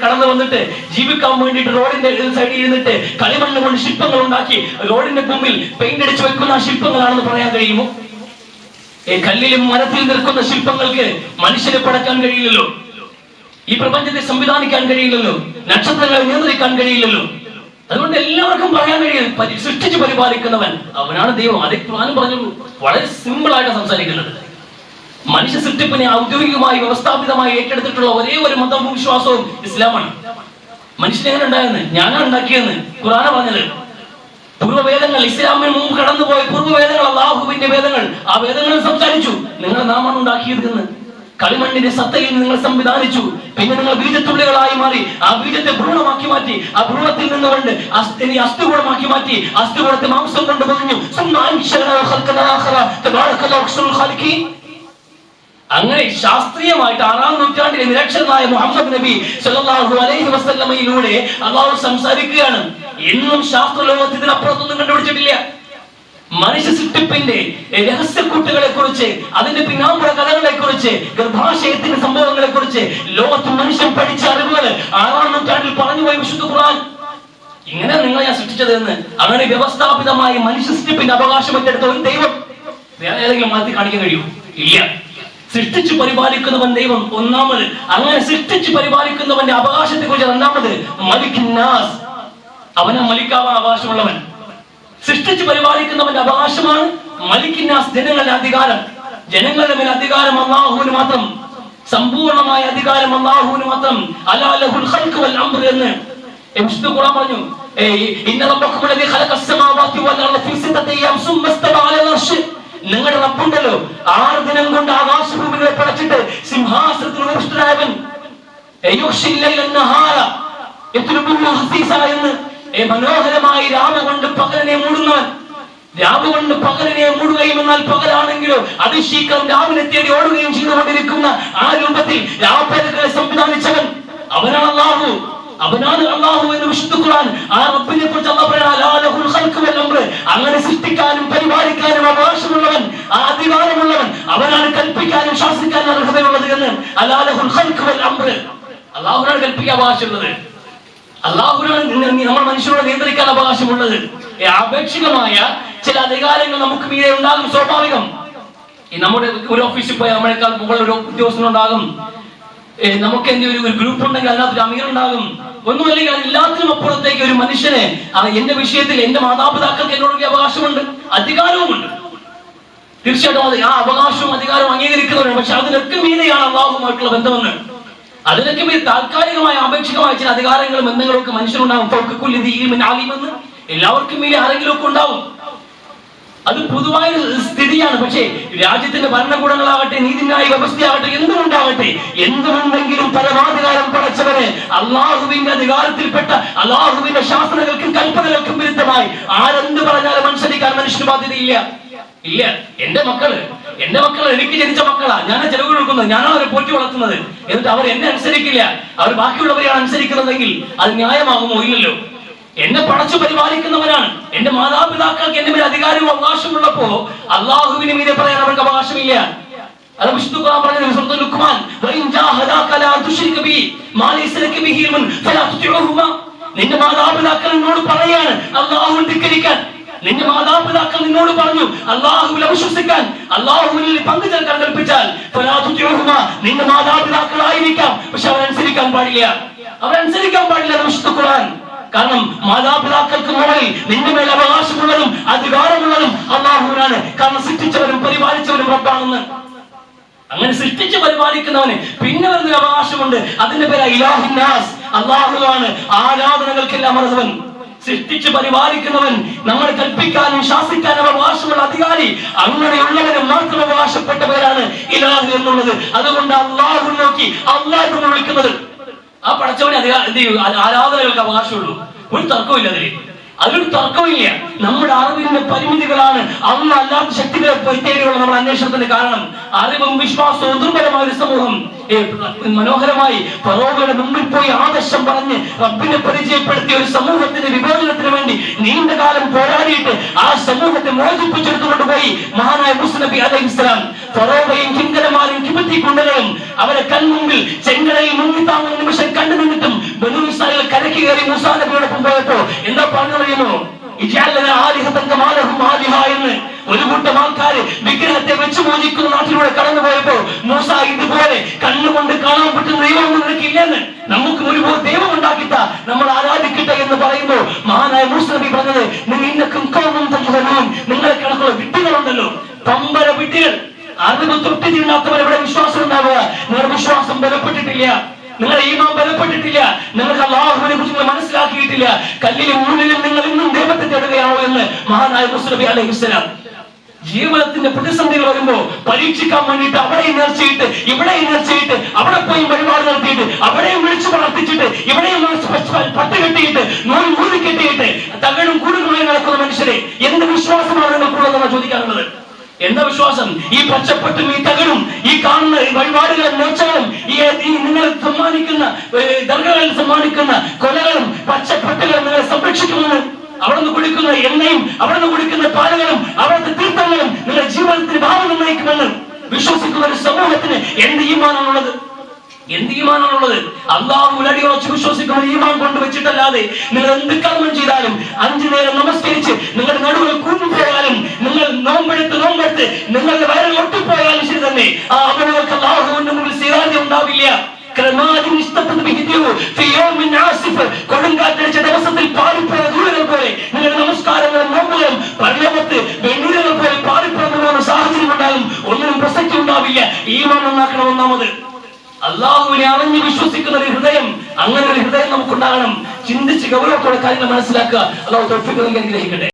കടന്നു വന്നിട്ട് ജീവിക്കാൻ വേണ്ടിയിട്ട് റോഡിന്റെ സൈഡിൽ ഇരുന്നിട്ട് കളിമണ്ണ് കൊണ്ട് ശില്പങ്ങൾ ഉണ്ടാക്കി റോഡിന്റെ മുമ്പിൽ പെയിന്റ് അടിച്ചു വെക്കുന്ന ശില്പങ്ങളാണെന്ന് പറയാൻ കഴിയുമോ? കല്ലിലും മരത്തിൽ നിൽക്കുന്ന ശില്പങ്ങൾക്ക് മനുഷ്യരെ പടക്കാൻ കഴിയില്ലല്ലോ. ഈ പ്രപഞ്ചത്തെ സംവിധാനിക്കാൻ കഴിയില്ലല്ലോ. നക്ഷത്രങ്ങളെ നിയന്ത്രിക്കാൻ കഴിയില്ലല്ലോ. അതുകൊണ്ട് എല്ലാവർക്കും പറയാൻ കഴിയും, സൃഷ്ടിച്ച് പരിപാലിക്കുന്നവൻ അവനാണ് ദൈവം. അതേ ഖുർആനും പറഞ്ഞുള്ളൂ. വളരെ സിമ്പിൾ ആയിട്ട് സംസാരിക്കുന്നത്. മനുഷ്യ സൃഷ്ടിപ്പിനെ ഔദ്യോഗികമായി വ്യവസ്ഥാപിതമായി ഏറ്റെടുത്തിട്ടുള്ള ഒരേ ഒരു മതവും വിശ്വാസവും ഇസ്ലാമാണ്. മനുഷ്യൻ എങ്ങനെ ഉണ്ടായെന്ന്? ഞാനാണ് ഉണ്ടാക്കിയെന്ന് ഖുർആനാ പറഞ്ഞത്. പൂർവ്വവേദങ്ങൾ, ഇസ്ലാമിന് മുമ്പ് കടന്നുപോയ പൂർവ്വവേദങ്ങൾ, അല്ലാഹുവിന്റെ വേദങ്ങൾ, ആ വേദങ്ങൾ സംസാരിച്ചു നിങ്ങളെ നാമാണ് ഉണ്ടാക്കിയത് എന്ന്. കളിമണ്ണിന്റെ സത്തയിൽ നിങ്ങൾ സംവിധാനിച്ചു. പിന്നെ നിങ്ങൾ ബീജത്തുള്ളികളായി മാറി. ആ ബീജത്തെ ഭ്രൂണമാക്കി മാറ്റി. ആ ഭ്രൂണത്തിൽ നിന്നുകൊണ്ട് അസ്ഥികൂടമാക്കി മാറ്റി. അസ്ഥികൂടത്തെ മാംസം കൊണ്ട് പൊതിഞ്ഞു. അങ്ങനെ ശാസ്ത്രീയമായിട്ട് 6-ാം നൂറ്റാണ്ടിലെ നിരക്ഷരനായ മുഹമ്മദ് നബി സല്ലല്ലാഹു അലൈഹി വസല്ലമയിലൂടെ അല്ലാഹു സംസാരിക്കുകയാണ്. എന്നും ശാസ്ത്രലോകത്ത് ഇതിനപ്പുറത്തൊന്നും കണ്ടുപിടിച്ചിട്ടില്ല. മനുഷ്യ സൃഷ്ടിപ്പിന്റെ രഹസ്യക്കൂട്ടുകളെ കുറിച്ച്, അതിന്റെ പിന്നാമ്പുറ കഥകളെ കുറിച്ച്, ഗർഭാശയത്തിന്റെ സംഭവങ്ങളെ കുറിച്ച് ലോകത്ത് മനുഷ്യൻ പഠിച്ച അറിവുകൾ 6-ാം നൂറ്റാണ്ടിൽ പറഞ്ഞുപോയി വിശുദ്ധ ഖുർആൻ. ഇങ്ങനെ നിങ്ങളെ ഞാൻ സൃഷ്ടിച്ചത് എന്ന്. അങ്ങനെ വ്യവസ്ഥാപിതമായി മനുഷ്യ സൃഷ്ടിപ്പിന്റെ അവകാശം ഏറ്റെടുത്ത ഒരു ദൈവം വേറെ ഏതെങ്കിലും മതത്തിൽ കാണിക്കാൻ കഴിയും? ഇല്ല. സൃഷ്ടിച്ചു പരിപാലിക്കുന്നവൻ ദൈവം ഒന്നാമത്. അങ്ങനെ സൃഷ്ടിച്ചു പരിപാലിക്കുന്നവന്റെ അവകാശത്തെ കുറിച്ച് രണ്ടാമത് മലിക്കുൻ നാസ്, അവനെ മലിക്കാവാൻ അവകാശമുള്ളവൻ. സൃഷ്ടിച്ചു പരിപാലിക്കുന്നവന്റെ അവകാശമാണ് മലിക്കുൻ നാസ്, ജനങ്ങളുടെ അധികാരം. ജനങ്ങളുടെ മേൽ അധികാരം അല്ലാഹുവിന് മാത്രം, സമ്പൂർണമായ അധികാരം അല്ലാഹുവിന് മാത്രം. അലാ ലഹുൽ ഖൽഖ് വൽ അംർ എന്ന് വിശുദ്ധ ഖുർആൻ പറഞ്ഞു. ഇന്ന റബ്ബക്കും ലദീ ഖലഖസ് സമാവാതി വൽ അർള ഫീ സിത്തത്തി അയ്യാം സുമ്മ ഇസ്തവ അലൽ അർശ്. നിങ്ങളുടെ റബ്ബുണ്ടല്ലോ 6 ദിനം കൊണ്ട് ആകാശഭൂമികളെ പടച്ചിട്ട് സിംഹാസനത്തിൽ ഉപവിഷ്ടനായവൻ. മനോഹരമായി രാവ് കൊണ്ട് പകലിനെ മൂടുന്നവൻ. രാവ് കൊണ്ട് പകലിനെ മൂടുകയും, എന്നാൽ പകലാണെങ്കിലോ അതിശീക്രം രാവിലെ തേടി ഓടുകയും ചെയ്തുകൊണ്ടിരിക്കുന്ന ആ രൂപത്തിൽ രാപ്പകലുകളെ സംവിധാനിച്ചവൻ അവനാണ് അല്ലാഹു. അവനാണ് അല്ലാഹു എന്ന് വിശുദ്ധ ഖുർആൻ. ആ റബ്ബിനെ കുറിച്ച് അല്ലാഹു പറയുന്നു, അങ്ങനെ സൃഷ്ടിക്കാനും പരിപാലിക്കാനും അവകാശമുള്ളവൻ, ആ അധികാരമുള്ളവൻ അവനാണ്. കൽപ്പിക്കാനും ശാസിക്കാനും അർഹതയുള്ളത് എന്ന്. അല്ലാഹുവിനാണ് കൽപ്പിക്കാൻ അവകാശമുള്ളത്. അല്ലാഹുവിനാണ് നമ്മൾ മനുഷ്യരോട് നിയന്ത്രിക്കാൻ അവകാശമുള്ളത്. ആപേക്ഷികമായ ചില അധികാരങ്ങൾ നമുക്ക് മീതെ ഉണ്ടാകും, സ്വാഭാവികം. നമ്മുടെ ഒരു ഓഫീസിൽ പോയി നമ്മളെക്കാൾ മുകളിൽ ഒരു ഉദ്യോഗസ്ഥനുണ്ടാകും. നമുക്ക് എന്തെങ്കിലും ഒരു ഗ്രൂപ്പ് ഉണ്ടെങ്കിൽ അതിനകത്ത് ഒരു അമീർ ഉണ്ടാകും. ഒന്നുമല്ലെങ്കിൽ എല്ലാത്തിനും അപ്പുറത്തേക്ക് ഒരു മനുഷ്യനെ എന്റെ വിഷയത്തിൽ എന്റെ മാതാപിതാക്കൾക്ക് എന്നോട് അവകാശമുണ്ട്, അധികാരവുമുണ്ട്. തീർച്ചയായിട്ടും അത് ആ അവകാശവും അധികാരവും അംഗീകരിക്കുന്നവരാണ്. പക്ഷെ അതിനൊക്കെ മീതെയാണ് അല്ലാഹുവുമായിട്ടുള്ള ബന്ധമെന്ന്. അതിനൊക്കെ മീതെ താൽക്കാലികമായ ആപേക്ഷികമായ ചില അധികാരങ്ങളും ബന്ധങ്ങളും ഒക്കെ മനുഷ്യനുണ്ടാകും. എല്ലാവർക്കും മീതെ ആരെങ്കിലും ഒക്കെ ഉണ്ടാവും. അത് പൊതുവായ സ്ഥിതിയാണ്. പക്ഷേ രാജ്യത്തിന്റെ ഭരണകൂടങ്ങളാകട്ടെ, നീതിന്യായ വ്യവസ്ഥയാകട്ടെ, എന്തുകൊണ്ടാകട്ടെ, എന്തുകൊണ്ടെങ്കിലും പരമാധികാരം പടച്ചവന് അള്ളാഹുവിന്റെ അധികാരത്തിൽപ്പെട്ട അള്ളാഹുവിന്റെ ശാസ്ത്രങ്ങൾക്കും കൽപ്പനകൾക്കും വിരുദ്ധമായി ആരെന്ത് പറഞ്ഞാലും അനുസരിക്കാൻ മനുഷ്യന് ബാധ്യതയില്ല. ഇല്ല. എന്റെ മക്കള് എനിക്ക് ജനിച്ച മക്കളാ, ഞാനാ ചെലവ് കൊടുക്കുന്നത്, ഞാനാണ് അവരെ പോറ്റി വളർത്തുന്നത്. എന്നിട്ട് അവർ എന്നെ അനുസരിക്കില്ല, അവർ ബാക്കിയുള്ളവരെയാണ് അനുസരിക്കുന്നതെങ്കിൽ അത് ന്യായമാകുമോ? ഇല്ലല്ലോ. എന്നെ പടച്ചു പരിപാലിക്കുന്നവരാണ്. എന്റെ മാതാപിതാക്കൾക്ക് എന്റെ മേൽ അധികാരവും അവകാശമുള്ളപ്പോ അള്ളാഹുവിന് മീതെ പറയാൻ അവർക്ക് അവകാശമില്ല. അത് വിശുദ്ധ ഖുർആൻ പറഞ്ഞത് സൂറത്തുൽ ലുഖ്മാൻ, വഇൻ ജാഹദാക ലാ തുശ്രിക ബി മാ ലൈസ ലക ബിഹി ഇൽമുൻ ഫലാ തുതിഉഹുമാ. നിന്റെ മാതാപിതാക്കൾ നിന്നോട് പറയാണ് അള്ളാഹുവിനെ ധിക്കരിക്കാൻ. നിന്റെ മാതാപിതാക്കൾ നിന്നോട് പറഞ്ഞു അള്ളാഹുവിൽ അവിശ്വസിക്കാൻ, അള്ളാഹുവിൽ പങ്കു ചേർക്കാൻ കൽപ്പിച്ചാൽ ഫലാ തുതിഉഹുമാ. നിന്റെ മാതാപിതാക്കളായിരിക്കാം, പക്ഷെ അവരനുസരിക്കാൻ പാടില്ല. വിശുദ്ധ ഖുർആൻ. കാരണം മാതാപിതാക്കൾക്ക് മുകളിൽ നിന്റെ മേൽ അവകാശമുള്ളതും അധികാരമുള്ളതും അള്ളാഹുവിനാണ്. കാരണം സൃഷ്ടിച്ചവരും പരിപാലിച്ചവരും റബ്ബാണെന്ന്. അങ്ങനെ സൃഷ്ടിച്ച് പരിപാലിക്കുന്നവന് പിന്നെ വരുന്ന അവകാശമുണ്ട്. അതിന്റെ പേര് ഇലാഹുൻ നാസ്, അള്ളാഹുവാണ് ആരാധനകൾക്കെല്ലാം അർഹൻ. സൃഷ്ടിച്ച് പരിപാലിക്കുന്നവൻ, നമ്മൾ കൽപ്പിക്കാനും ശാസിക്കാനും അവകാശമുള്ള അധികാരി, അങ്ങനെയുള്ളവന് മാത്രം അവകാശപ്പെട്ട പേരാണ് ഇലാഹ് എന്നുള്ളത്. അതുകൊണ്ട് അള്ളാഹു നോക്കി അള്ളാഹു വിളിക്കുന്നത്. ആ പടച്ചവനെ ആരാധനകൾക്ക് അവകാശമുള്ളൂ. ഒരു തർക്കമില്ല അതിലൊരു തർക്കമില്ല. നമ്മുടെ അറിവിന്റെ പരിമിതികളാണ് അന്ന് അല്ലാത്ത ശക്തികളെ തേടിയുള്ള നമ്മുടെ അന്വേഷണത്തിന്റെ കാരണം. അറിവും വിശ്വാസവും ദുർബലമായ ഒരു സമൂഹം മനോഹരമായി ഫറോവയുടെ മുമ്പിൽ പോയി ആദർശം പറഞ്ഞ് റബ്ബിനെ പരിചയപ്പെടുത്തിയ ഒരു സമൂഹത്തിന്റെ വിമോചനത്തിന് വേണ്ടി നീണ്ട കാലം പോരാടിയിട്ട് ആ സമൂഹത്തെ മോചിപ്പിച്ചെടുത്തുകൊണ്ട് പോയി മഹാനായ മൂസ നബി അലൈഹിസ്സലാം. ഫറോവയും കിങ്കരന്മാരും കിബത്തി കുണ്ടകളും അവരെ കൺമുമ്പിൽ ചെങ്കടയിൽ മുങ്ങിത്താങ്ങുന്ന നിമിഷം കണ്ടു നിന്നിട്ടും ബനൂ ഇസ്രായേൽ കരയ്ക്ക് കയറി മൂസാ നബിയോടൊപ്പം പോയപ്പോ എന്താ പറഞ്ഞു പറയുമോ? എന്ന് ഒരു കൂട്ടം ആൾക്കാര് വിഗ്രഹത്തെ വെച്ച് പൂജിക്കുന്ന നാട്ടിലൂടെ കടന്നു പോയപ്പോ മൂസ ഇതുപോലെ കണ്ണുകൊണ്ട് കാണാൻ പറ്റുന്ന ദൈവം നിനക്കില്ലെന്ന്, നമുക്ക് ഒരു ദൈവം ഉണ്ടാക്കിട്ട നമ്മൾ ആരാധിക്കട്ടെ എന്ന് പറയുമ്പോ മഹാനായ മൂസ നബി പറഞ്ഞത് നിങ്ങളെ കണക്കുള്ള വിഡ്ഢികളുണ്ടല്ലോ, പമ്പര വിഡ്ഢികൾ. അറിവ് തൊട്ടില്ലാത്തവർ എവിടെ വിശ്വാസം ഉണ്ടാവുക? നിങ്ങളുടെ വിശ്വാസം ബലപ്പെട്ടിട്ടില്ല, നിങ്ങളുടെ ഈമാൻ ബലപ്പെട്ടിട്ടില്ല, നിങ്ങൾക്ക് അല്ലാഹുവിനെ കുറിച്ച് മനസ്സിലാക്കിയിട്ടില്ല. കല്ലിലും മുള്ളിലും നിങ്ങൾ ഇന്നും ദൈവത്തെ തേടുകയാണോ എന്ന് മഹാനായ മൂസ നബി അലൈഹിസ്സലാം. ജീവിതത്തിന്റെ പ്രതിസന്ധികൾ വരുമ്പോ പരീക്ഷിക്കാൻ വേണ്ടിയിട്ട് അവിടെയും നേർച്ചയിട്ട് ഇവിടെയും നേർച്ചയിട്ട് അവിടെ പോയി വഴിപാട് നടത്തിയിട്ട് അവിടെയും വിളിച്ചു വളർത്തിച്ചിട്ട് ഇവിടെയും പട്ട് കെട്ടിയിട്ട് നൂല് കെട്ടിയിട്ട് തകടും കൂടുമായി നടക്കുന്ന മനുഷ്യരെ എന്ത് വിശ്വാസമാണ് നിങ്ങൾക്കുള്ളതെന്നാണ് ചോദിക്കാനുള്ളത്. എന്താ വിശ്വാസം? ഈ പച്ചപ്പട്ടും ഈ തകടും ഈ കാണുന്ന വഴിപാടുകളും നേർച്ചകളും ഈ നിങ്ങൾ സമ്മാനിക്കുന്ന ദർഗകളിൽ സമ്മാനിക്കുന്ന കൊലകളും പച്ചപ്പട്ടുകളും നിങ്ങളെ സംരക്ഷിക്കുമെന്ന്, അവിടുന്ന് കുടിക്കുന്ന എണ്ണയും അവിടുന്ന് കുടിക്കുന്ന പാലുകളും അവിടുത്തെ തീർത്ഥങ്ങളും നിങ്ങളുടെ ജീവിതത്തിന് ഭാവം നിർണ്ണയിക്കുമെന്ന് വിശ്വസിക്കുന്ന ഒരു സമൂഹത്തിന് എന്ത് ഈമാനാണുള്ളത്? അള്ളാഹുവിൽ അടിയുറച്ച് വിശ്വസിക്കുന്ന ഈമാൻ കൊണ്ട് വെച്ചിട്ടല്ലാതെ നിങ്ങൾ എന്ത് കർമ്മം ചെയ്താലും 5 നേരം നമസ്കരിച്ച് നിങ്ങളുടെ നടുവിൽ കൂട്ടിപ്പോയാലും നിങ്ങൾ നോമ്പെടുത്ത് നിങ്ങളുടെ വയറിൽ ഒട്ടിപ്പോയാലും ശരി തന്നെ ആ അമലുകൾക്ക് അള്ളാഹുവിന്റെ മുമ്പിൽ സ്വീകാര്യത ഉണ്ടാവില്ല. കൊടുങ്കാറ്റടിച്ച ദിവസത്തിൽ പാറിപ്പോയ ദൂരങ്ങൾ പോലെ നിങ്ങളുടെ നമസ്കാരങ്ങളും നോമ്പുകളും പരലോകത്ത് വെണ്ണീരുകൾ പോലെ പാറിപ്പോകുന്ന സാഹചര്യം ഉണ്ടാകും. ഒന്നിനും പ്രസക്തി ഉണ്ടാവില്ല. ഈമാൻ നന്നാക്കണം. ഒന്നാമത് അള്ളാഹുവിനെ അറിഞ്ഞ് വിശ്വസിക്കുന്ന ഒരു ഹൃദയം, അങ്ങനെ ഒരു ഹൃദയം നമുക്കുണ്ടാകണം. ചിന്തിച്ച് ഗൗരവത്തോടെ കാര്യങ്ങൾ മനസ്സിലാക്കുക. അള്ളാഹു തൗഫീഖ് നൽകി അനുഗ്രഹിക്കട്ടെ.